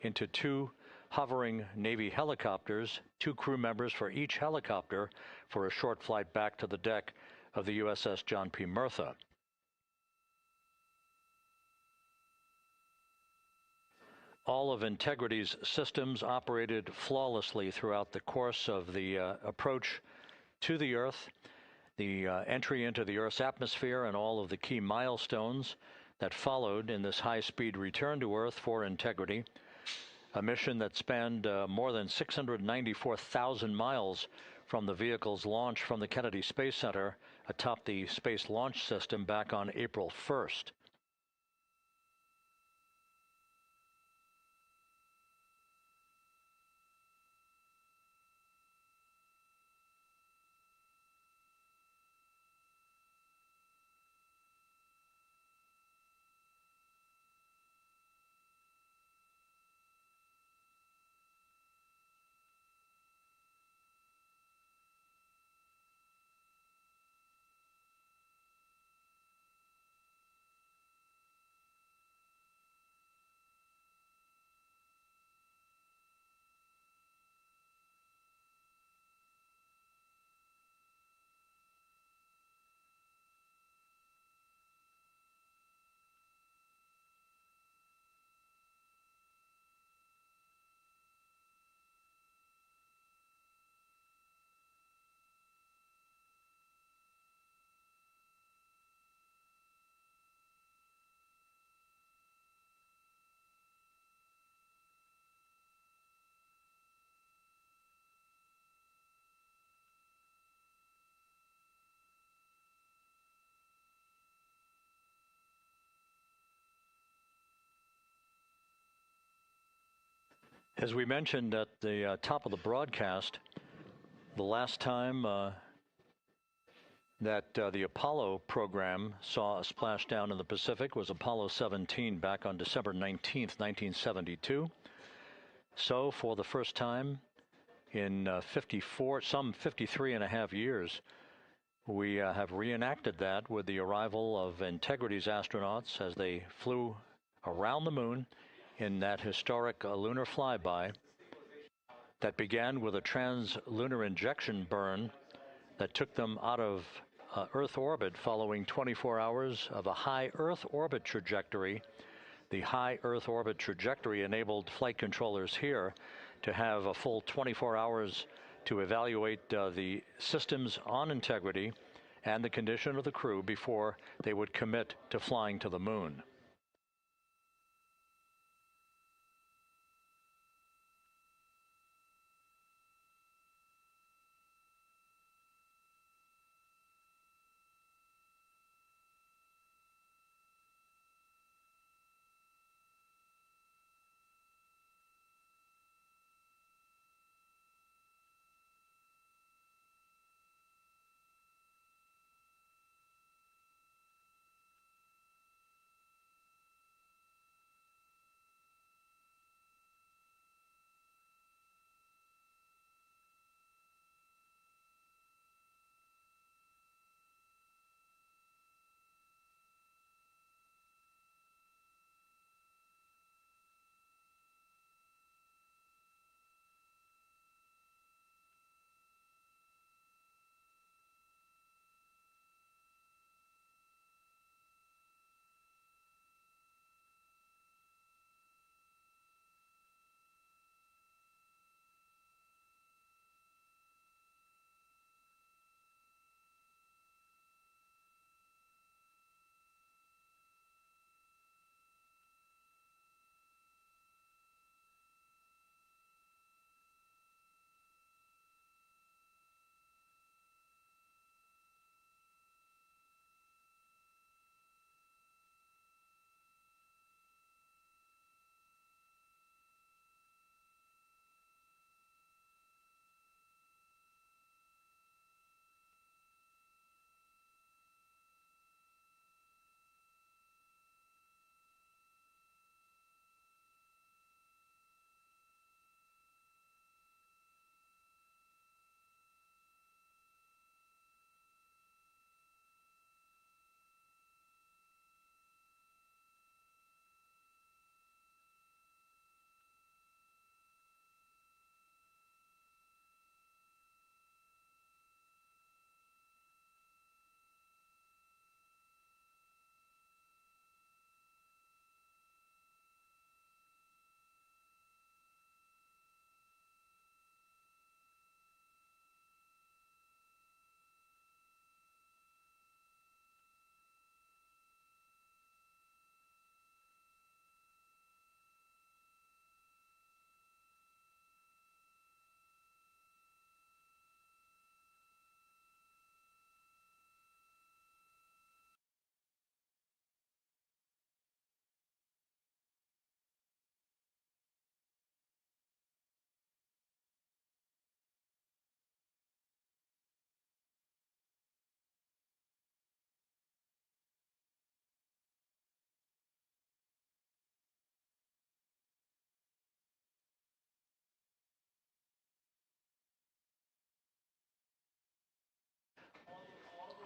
into 2 hovering Navy helicopters, 2 crew members for each helicopter, for a short flight back to the deck of the USS John P. Murtha. All of Integrity's systems operated flawlessly throughout the course of the approach to the Earth, the entry into the Earth's atmosphere, and all of the key milestones that followed in this high-speed return to Earth for Integrity, a mission that spanned more than 694,000 miles from the vehicle's launch from the Kennedy Space Center atop the Space Launch System back on April 1st. As we mentioned at the top of the broadcast, the last time that the Apollo program saw a splashdown in the Pacific was Apollo 17 back on December 19th, 1972. So for the first time in some 53 and a half years, we have reenacted that with the arrival of Integrity's astronauts as they flew around the moon in that historic lunar flyby that began with a trans-lunar injection burn that took them out of Earth orbit following 24 hours of a high Earth orbit trajectory. The high Earth orbit trajectory enabled flight controllers here to have a full 24 hours to evaluate the systems on Integrity and the condition of the crew before they would commit to flying to the moon.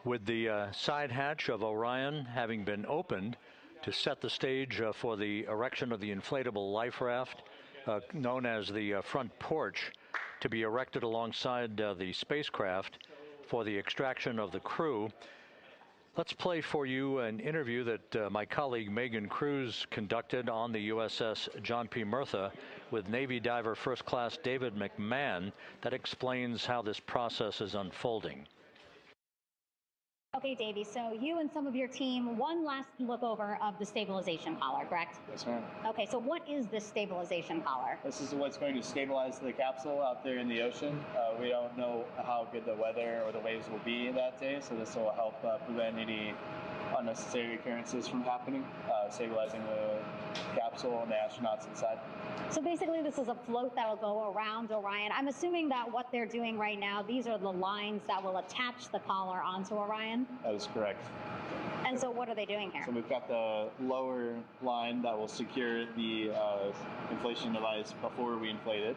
With the side hatch of Orion having been opened to set the stage for the erection of the inflatable life raft, known as the front porch, to be erected alongside the spacecraft for the extraction of the crew. Let's play for you an interview that my colleague Megan Cruz conducted on the USS John P. Murtha with Navy diver First Class David McMahon that explains how this process is unfolding. Okay, Davey, so you and some of your team, one last look over of the stabilization collar, correct? Yes, ma'am. Okay, so what is this stabilization collar? This is what's going to stabilize the capsule out there in the ocean. We don't know how good the weather or the waves will be that day, so this will help prevent any unnecessary occurrences from happening, stabilizing the capsule and the astronauts inside. So basically this is a float that will go around Orion. I'm assuming that what they're doing right now, these are the lines that will attach the collar onto Orion? That is correct. And so what are they doing here? So we've got the lower line that will secure the inflation device before we inflate it.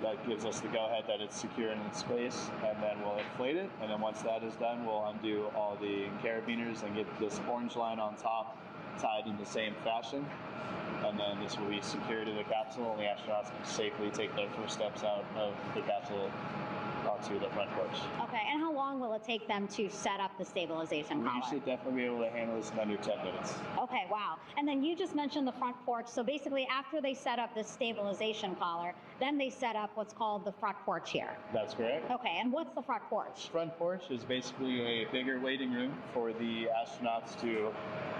That gives us the go-ahead that it's secure in its space, and then we'll inflate it. And then once that is done, we'll undo all the carabiners and get this orange line on top tied in the same fashion. And then this will be secured to the capsule, and the astronauts can safely take their first steps out of the capsule onto the front porch. Okay, and how long will it take them to set up the stabilization collar? We should definitely be able to handle this in under 10 minutes. Okay, wow. And then you just mentioned the front porch. So basically after they set up this stabilization collar, then they set up what's called the front porch here. That's correct. Okay, and what's the front porch? Front porch is basically a bigger waiting room for the astronauts to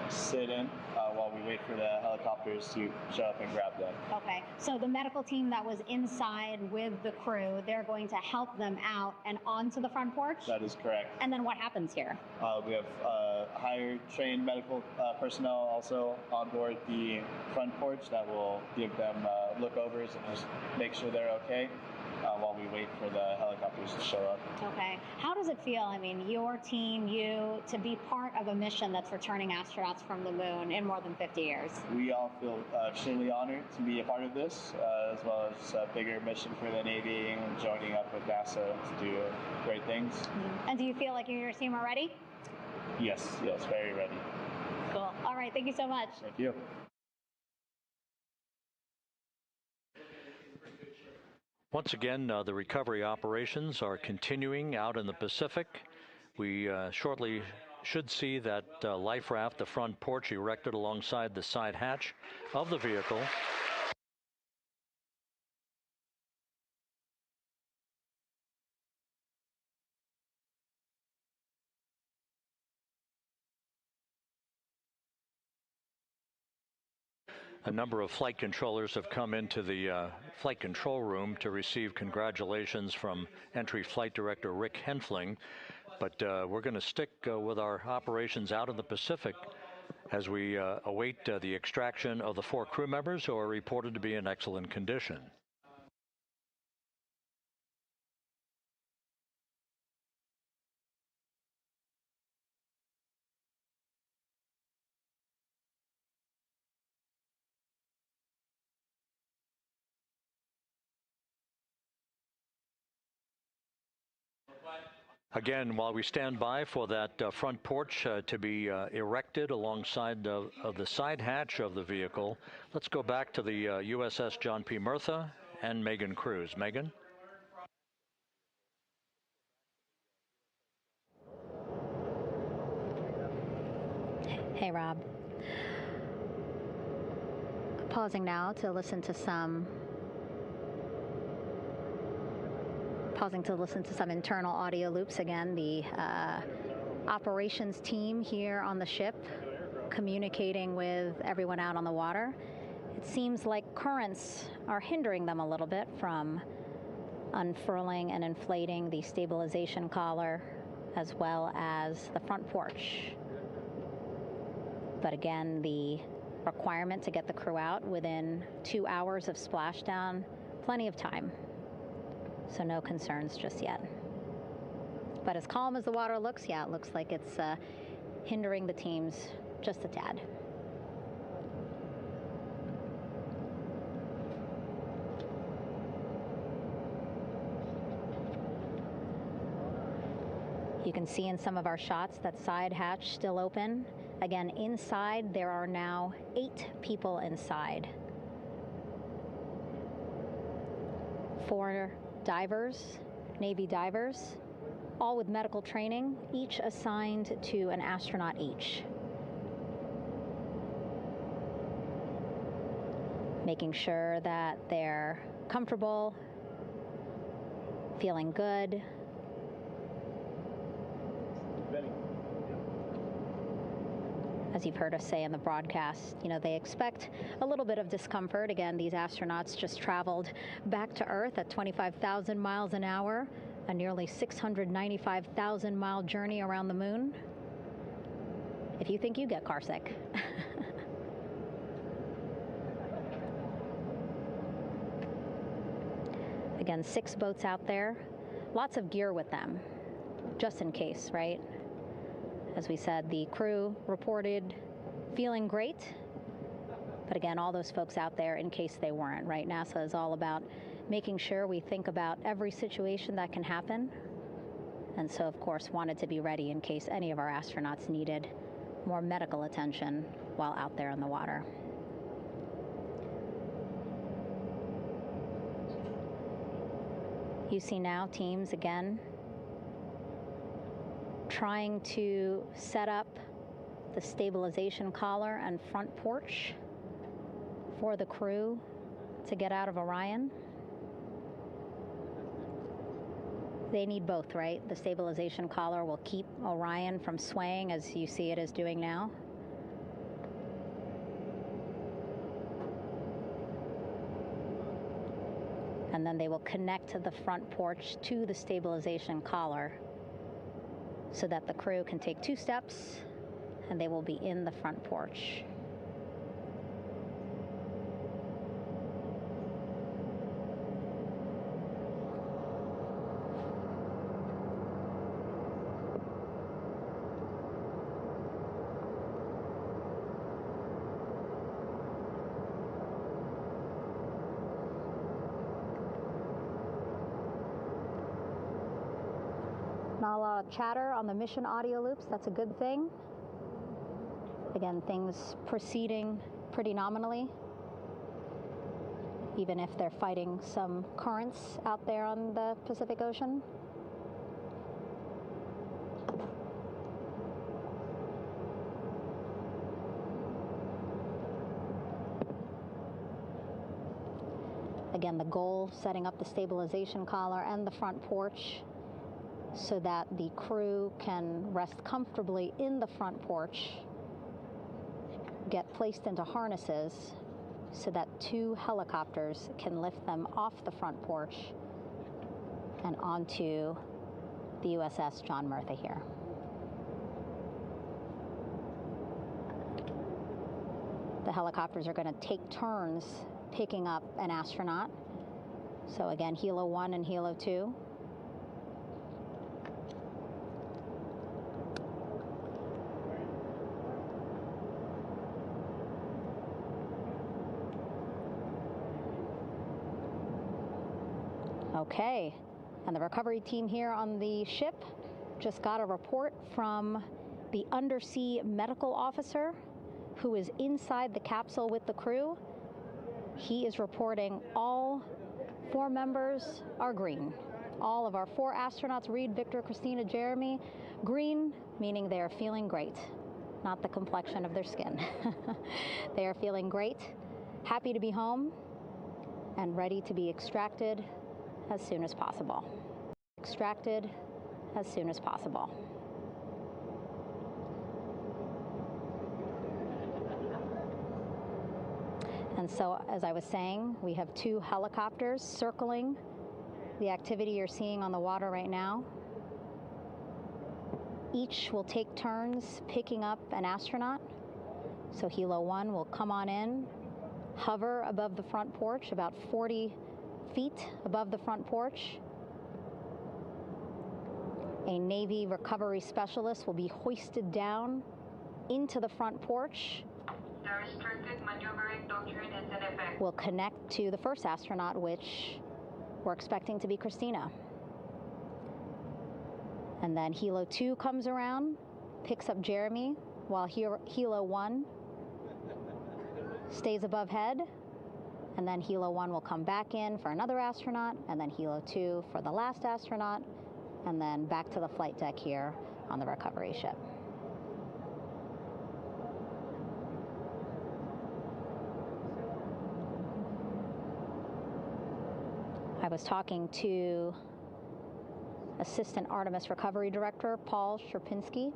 sit in while we wait for the helicopters to show up and grab them. Okay, so the medical team that was inside with the crew, they're going to help them out and onto the front porch? That is correct. And then what happens here? We have higher trained medical personnel also on board the front porch that will give them lookovers and just make sure they're okay while we wait for the helicopters to show up. Okay. How does it feel, I mean, your team, you, to be part of a mission that's returning astronauts from the moon in more than 50 years? We all feel extremely honored to be a part of this, as well as a bigger mission for the Navy and joining up with NASA to do great things. Mm-hmm. And do you feel like you and your team are ready? Yes, very ready. Cool. All right, thank you so much. Thank you. Once again, the recovery operations are continuing out in the Pacific. We shortly should see that life raft, the front porch, erected alongside the side hatch of the vehicle. A number of flight controllers have come into the flight control room to receive congratulations from Entry Flight Director Rick Henfling. But we're going to stick with our operations out in the Pacific as we await the extraction of the 4 crew members who are reported to be in excellent condition. Again, while we stand by for that front porch to be erected alongside of the side hatch of the vehicle, let's go back to the USS John P. Murtha and Megan Cruz. Megan? Hey, Rob. Pausing now to listen to some internal audio loops. Again, the operations team here on the ship communicating with everyone out on the water. It seems like currents are hindering them a little bit from unfurling and inflating the stabilization collar as well as the front porch. But again, the requirement to get the crew out within 2 hours of splashdown, plenty of time. So no concerns just yet. But as calm as the water looks, yeah, it looks like it's hindering the teams just a tad. You You can see in some of our shots that side hatch still open. Again, inside there are now 8 people inside. 4 divers, Navy divers, all with medical training, each assigned to an astronaut each. Making sure that they're comfortable, feeling good. As you've heard us say in the broadcast, you know, they expect a little bit of discomfort. Again, these astronauts just traveled back to Earth at 25,000 miles an hour, a nearly 695,000-mile journey around the moon. If you think you get carsick. Again, 6 boats out there, lots of gear with them, just in case, right? As we said, the crew reported feeling great, but again, all those folks out there in case they weren't, right? NASA is all about making sure we think about every situation that can happen, and so, of course, wanted to be ready in case any of our astronauts needed more medical attention while out there in the water. You see now teams, again, trying to set up the stabilization collar and front porch for the crew to get out of Orion. They need both, right? The stabilization collar will keep Orion from swaying as you see it is doing now. And then they will connect the front porch to the stabilization collar so that the crew can take 2 steps and they will be in the front porch. Not a lot of chatter on the mission audio loops. That's a good thing. Again, things proceeding pretty nominally, even if they're fighting some currents out there on the Pacific Ocean. Again, the goal, setting up the stabilization collar and the front porch so that the crew can rest comfortably in the front porch, get placed into harnesses so that 2 helicopters can lift them off the front porch and onto the USS John Murtha here. The helicopters are going to take turns picking up an astronaut. So again, Helo 1 and Helo 2. Okay, and the recovery team here on the ship just got a report from the undersea medical officer who is inside the capsule with the crew. He is reporting all 4 members are green. All of our 4 astronauts, Reed, Victor, Christina, Jeremy, green, meaning they are feeling great, not the complexion of their skin. They are feeling great, happy to be home, and ready to be extracted as soon as possible. Extracted as soon as possible. And so, as I was saying, we have 2 helicopters circling the activity you're seeing on the water right now. Each will take turns picking up an astronaut. So Helo 1 will come on in, hover above the front porch, about 40 feet above the front porch. A Navy recovery specialist will be hoisted down into the front porch. The restricted maneuvering doctrine is in effect. Will connect to the first astronaut, which we're expecting to be Christina. And then Helo 2 comes around, picks up Jeremy, while Helo 1 stays above head. And then Helo 1 will come back in for another astronaut, and then Helo 2 for the last astronaut, and then back to the flight deck here on the recovery ship. I was talking to Assistant Artemis Recovery Director Paul Sierpinski.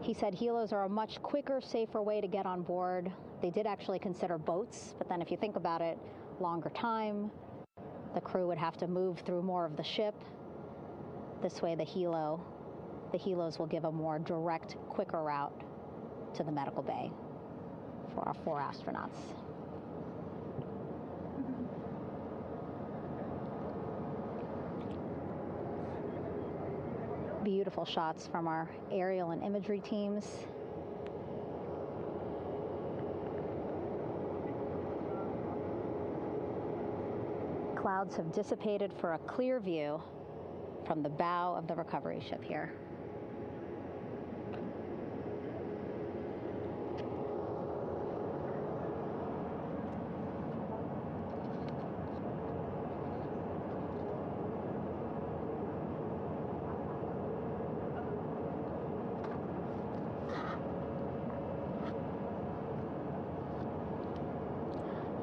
He said helos are a much quicker, safer way to get on board. They did actually consider boats, but then if you think about it, longer time, the crew would have to move through more of the ship. This way the helos will give a more direct, quicker route to the medical bay for our 4 astronauts. Beautiful shots from our aerial and imagery teams. Clouds have dissipated for a clear view from the bow of the recovery ship here.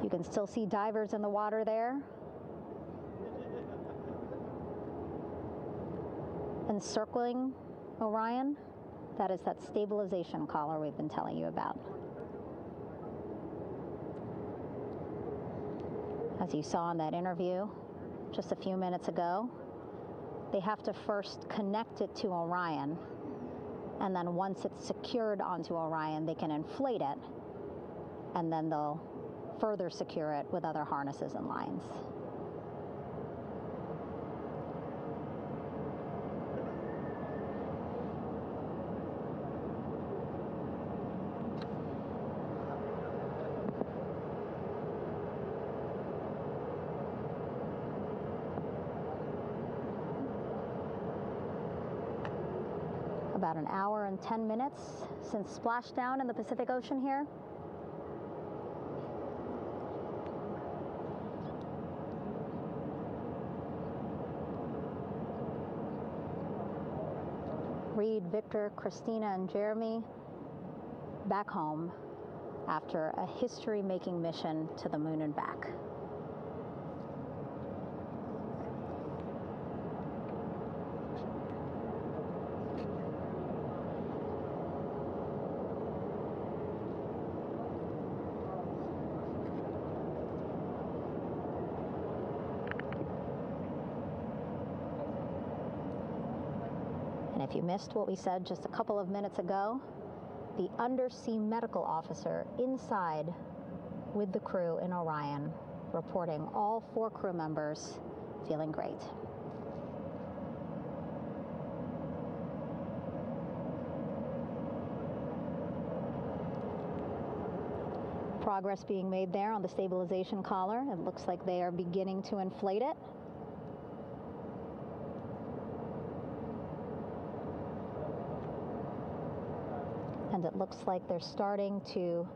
You can still see divers in the water there. Encircling Orion, that is that stabilization collar we've been telling you about. As you saw in that interview just a few minutes ago, they have to first connect it to Orion, and then once it's secured onto Orion, they can inflate it, and then they'll further secure it with other harnesses and lines. About an hour and 10 minutes since splashdown in the Pacific Ocean here. Reed, Victor, Christina, and Jeremy back home after a history-making mission to the moon and back. If you missed what we said just a couple of minutes ago, the undersea medical officer inside with the crew in Orion reporting all 4 crew members feeling great. Progress being made there on the stabilization collar. It looks like they are beginning to inflate it. And it looks like they're starting to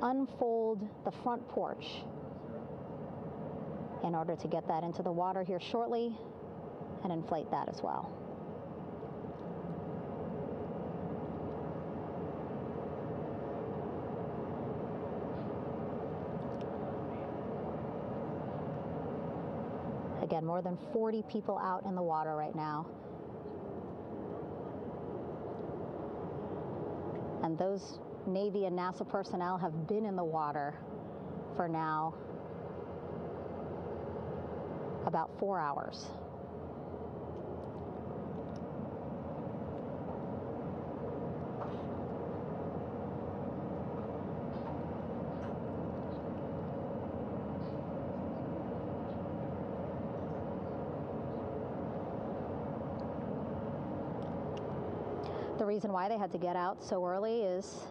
unfold the front porch in order to get that into the water here shortly and inflate that as well. Again, more than 40 people out in the water right now. And those Navy and NASA personnel have been in the water for now about 4 hours. The reason why they had to get out so early is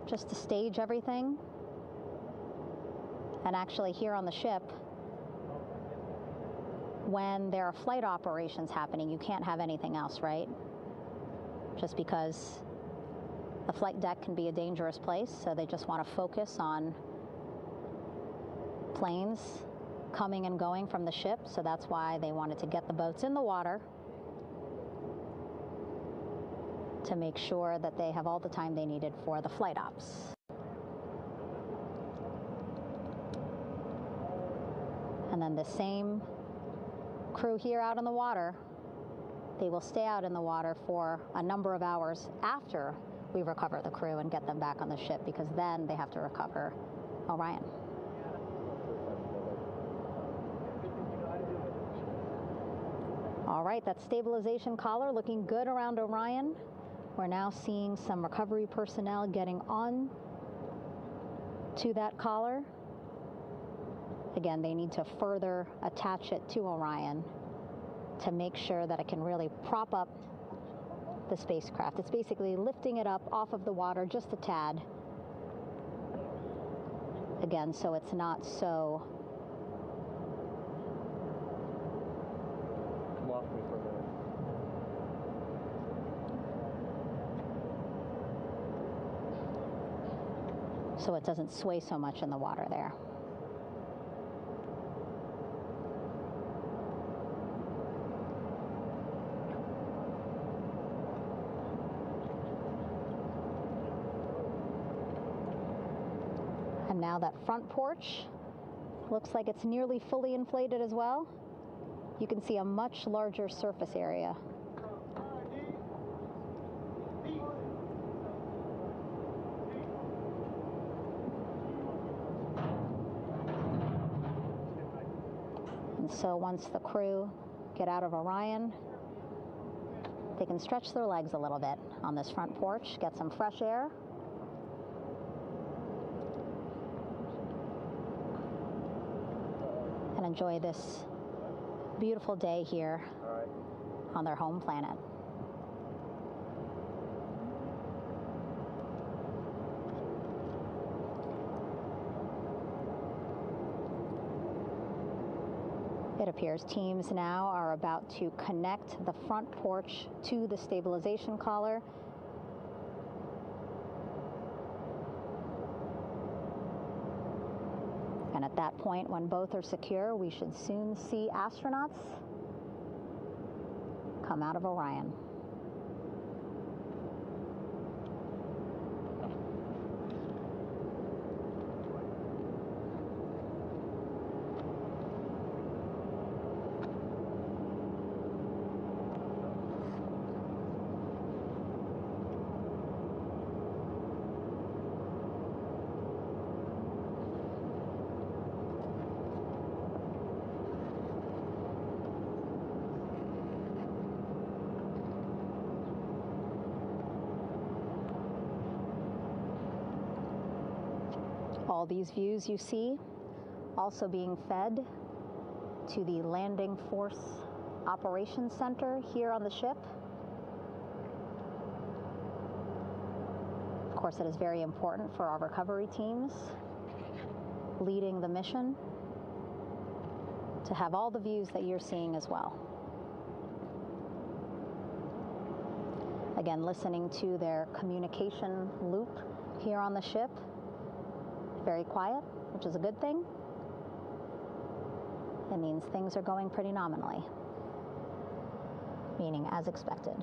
just to stage everything. And actually here on the ship, when there are flight operations happening, you can't have anything else, right? Just because the flight deck can be a dangerous place, so they just want to focus on planes coming and going from the ship, so that's why they wanted to get the boats in the water to make sure that they have all the time they needed for the flight ops. And then the same crew here out in the water, they will stay out in the water for a number of hours after we recover the crew and get them back on the ship, because then they have to recover Orion. All right, that stabilization collar looking good around Orion. We're now seeing some recovery personnel getting on to that collar. Again, they need to further attach it to Orion to make sure that it can really prop up the spacecraft. It's basically lifting it up off of the water just a tad. Again, so it's not so so it doesn't sway so much in the water there. And now that front porch looks like it's nearly fully inflated as well. You can see a much larger surface area. And so once the crew get out of Orion, they can stretch their legs a little bit on this front porch, get some fresh air. And enjoy this beautiful day here on their home planet. It appears teams now are about to connect the front porch to the stabilization collar. And at that point, when both are secure, we should soon see astronauts come out of Orion. All these views you see also being fed to the Landing Force Operations Center here on the ship. Of course, it is very important for our recovery teams leading the mission to have all the views that you're seeing as well. Again, listening to their communication loop here on the ship. Very quiet, which is a good thing. It means things are going pretty nominally, meaning as expected.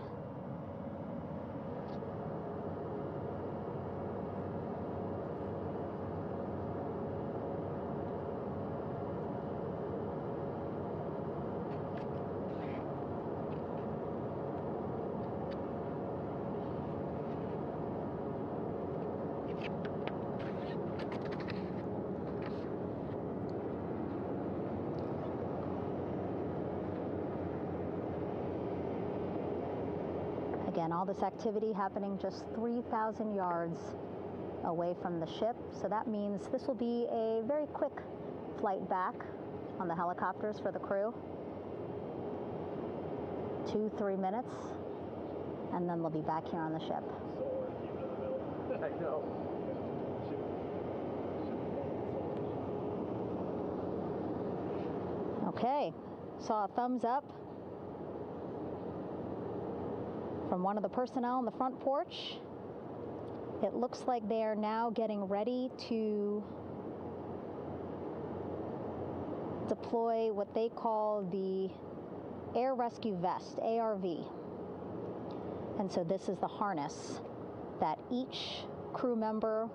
Again, all this activity happening just 3,000 yards away from the ship. So that means this will be a very quick flight back on the helicopters for the crew. 2-3 minutes, and then they'll be back here on the ship. I know. Okay, saw a thumbs up from one of the personnel on the front porch. It looks like they are now getting ready to deploy what they call the Air Rescue Vest, ARV. And so this is the harness that each crew member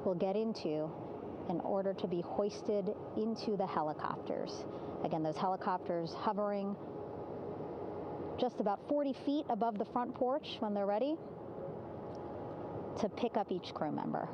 will get into in order to be hoisted into the helicopters. Again, those helicopters hovering just about 40 feet above the front porch when they're ready to pick up each crew member.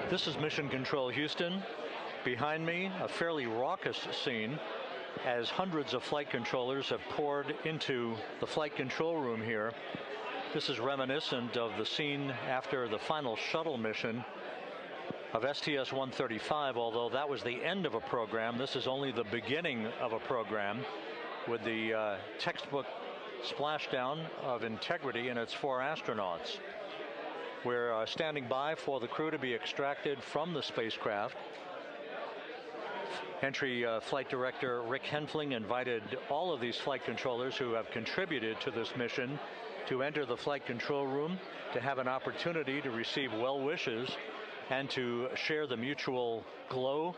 This is Mission Control Houston. Behind me, a fairly raucous scene as hundreds of flight controllers have poured into the flight control room here. This is reminiscent of the scene after the final shuttle mission of STS-135, although that was the end of a program. This is only the beginning of a program with the textbook splashdown of Integrity and its 4 astronauts. We're standing by for the crew to be extracted from the spacecraft. Entry Flight Director Rick Henfling invited all of these flight controllers who have contributed to this mission to enter the flight control room to have an opportunity to receive well wishes and to share the mutual glow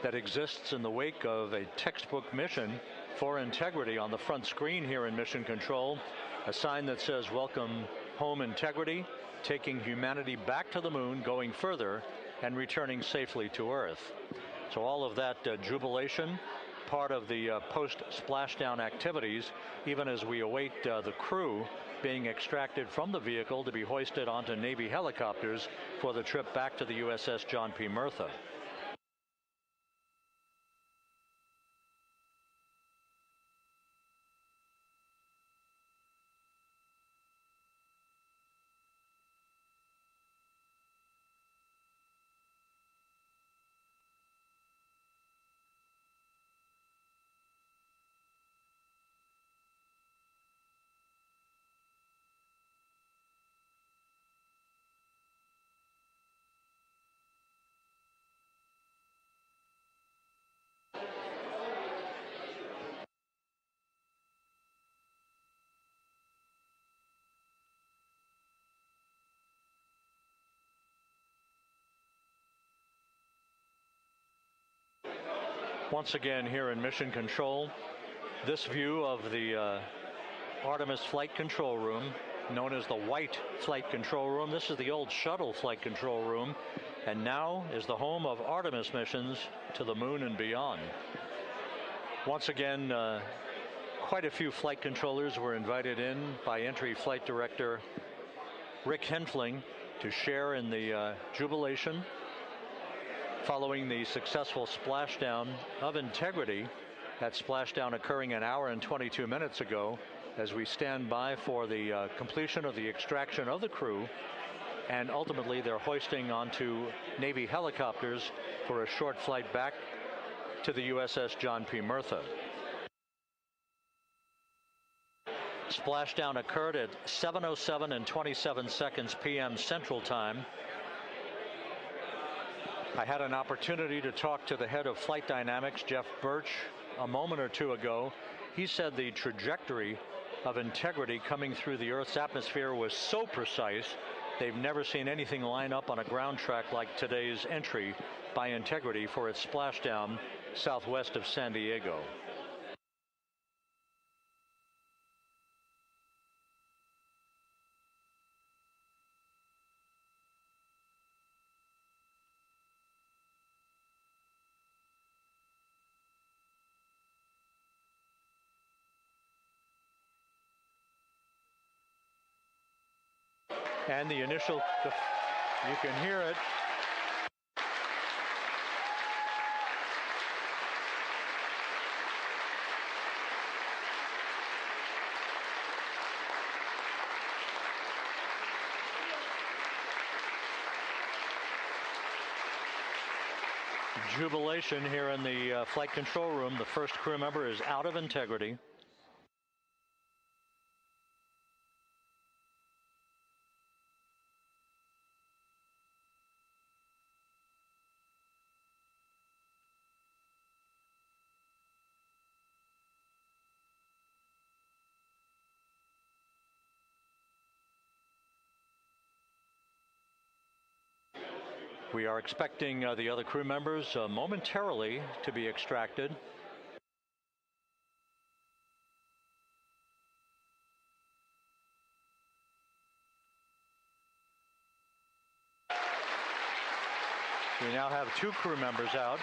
that exists in the wake of a textbook mission for Integrity. On the front screen here in Mission Control, a sign that says "Welcome Home, Integrity," taking humanity back to the moon, going further, and returning safely to Earth. So all of that jubilation, part of the post-splashdown activities, even as we await the crew being extracted from the vehicle to be hoisted onto Navy helicopters for the trip back to the USS John P. Murtha. Once again here in Mission Control, this view of the Artemis flight control room, known as the White Flight Control Room. This is the old shuttle flight control room, and now is the home of Artemis missions to the moon and beyond. Once again, quite a few flight controllers were invited in by Entry Flight Director Rick Henfling to share in the jubilation following the successful splashdown of Integrity. That splashdown occurring an hour and 22 minutes ago, as we stand by for the completion of the extraction of the crew, and ultimately they're hoisting onto Navy helicopters for a short flight back to the USS John P. Murtha. Splashdown occurred at 7:07 and 27 seconds p.m. Central Time. I had an opportunity to talk to the head of flight dynamics, Jeff Birch, a moment or two ago. He said the trajectory of Integrity coming through the Earth's atmosphere was so precise, they've never seen anything line up on a ground track like today's entry by Integrity for its splashdown southwest of San Diego. And the initial, you can hear it. Jubilation here in the flight control room. The first crew member is out of Integrity. We are expecting the other crew members momentarily to be extracted. We now have 2 crew members out.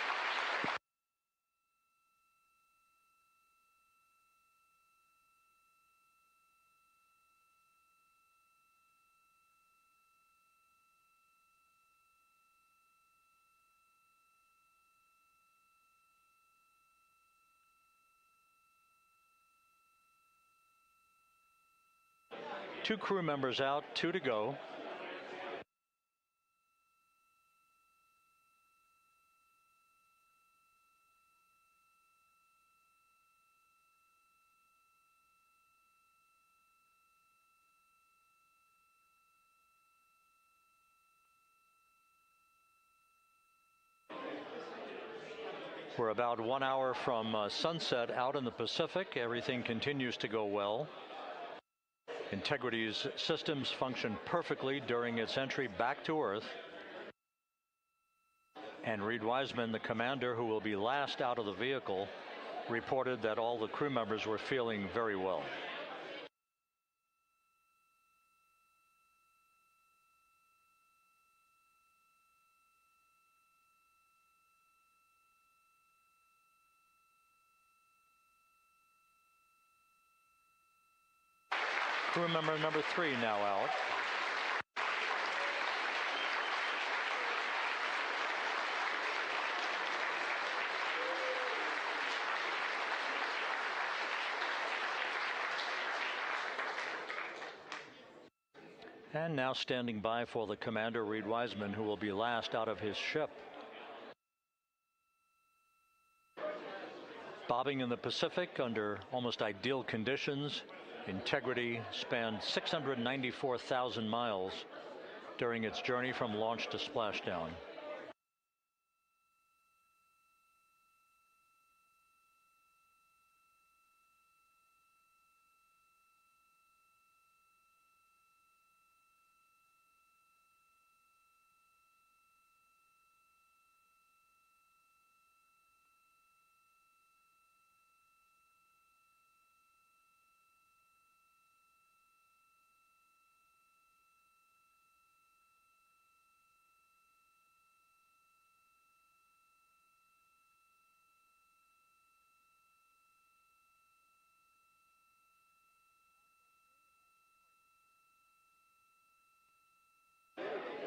Two crew members out, 2 to go. We're about 1 hour from sunset out in the Pacific. Everything continues to go well. Integrity's systems function perfectly during its entry back to Earth. And Reed Wiseman, the commander who will be last out of the vehicle, reported that all the crew members were feeling very well. Crew member number 3 now out. And now standing by for the commander, Reed Wiseman, who will be last out of his ship. Bobbing in the Pacific under almost ideal conditions, Integrity spanned 694,000 miles during its journey from launch to splashdown.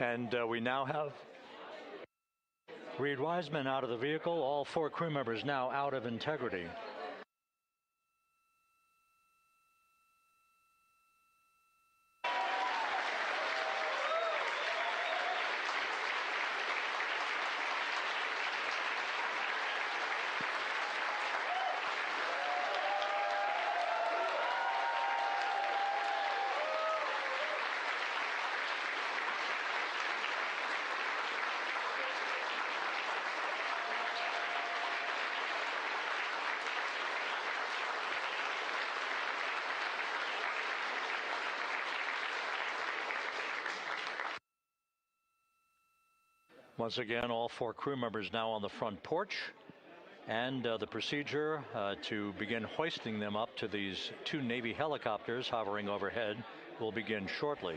And we now have Reed Wiseman out of the vehicle, all 4 crew members now out of Integrity. Once again, all 4 crew members now on the front porch, and the procedure to begin hoisting them up to these 2 Navy helicopters hovering overhead will begin shortly.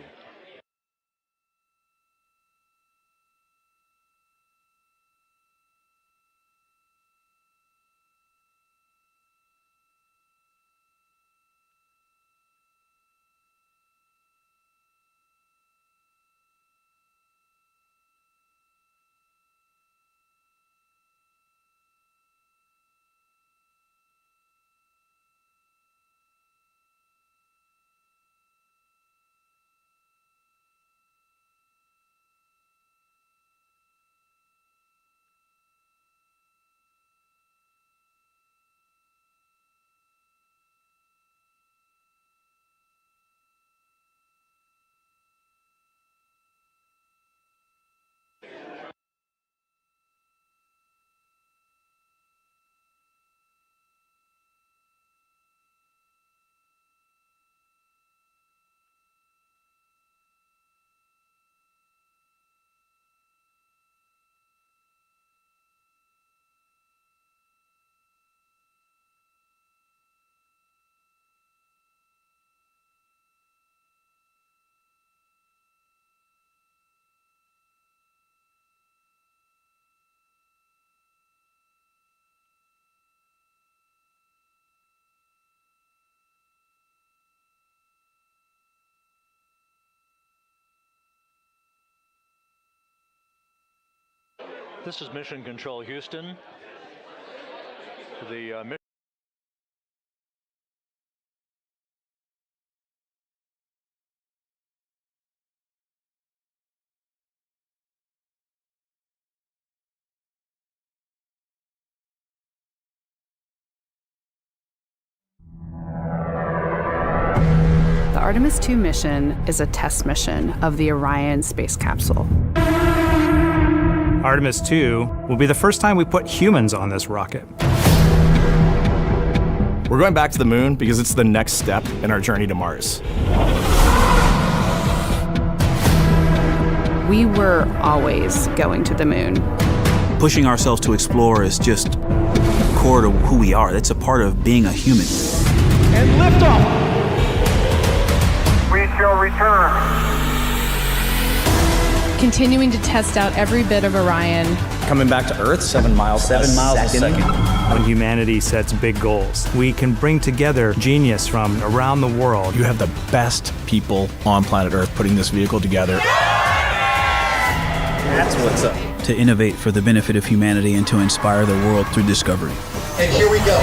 This is Mission Control Houston. The mission The Artemis II mission is a test mission of the Orion space capsule. Artemis II will be the first time we put humans on this rocket. We're going back to the moon because it's the next step in our journey to Mars. We were always going to the moon. Pushing ourselves to explore is just core to who we are. That's a part of being a human. And liftoff! We shall return. Continuing to test out every bit of Orion. Coming back to Earth, 7 miles a second. When humanity sets big goals, we can bring together genius from around the world. You have the best people on planet Earth putting this vehicle together. That's what's up. To innovate for the benefit of humanity and to inspire the world through discovery. And here we go.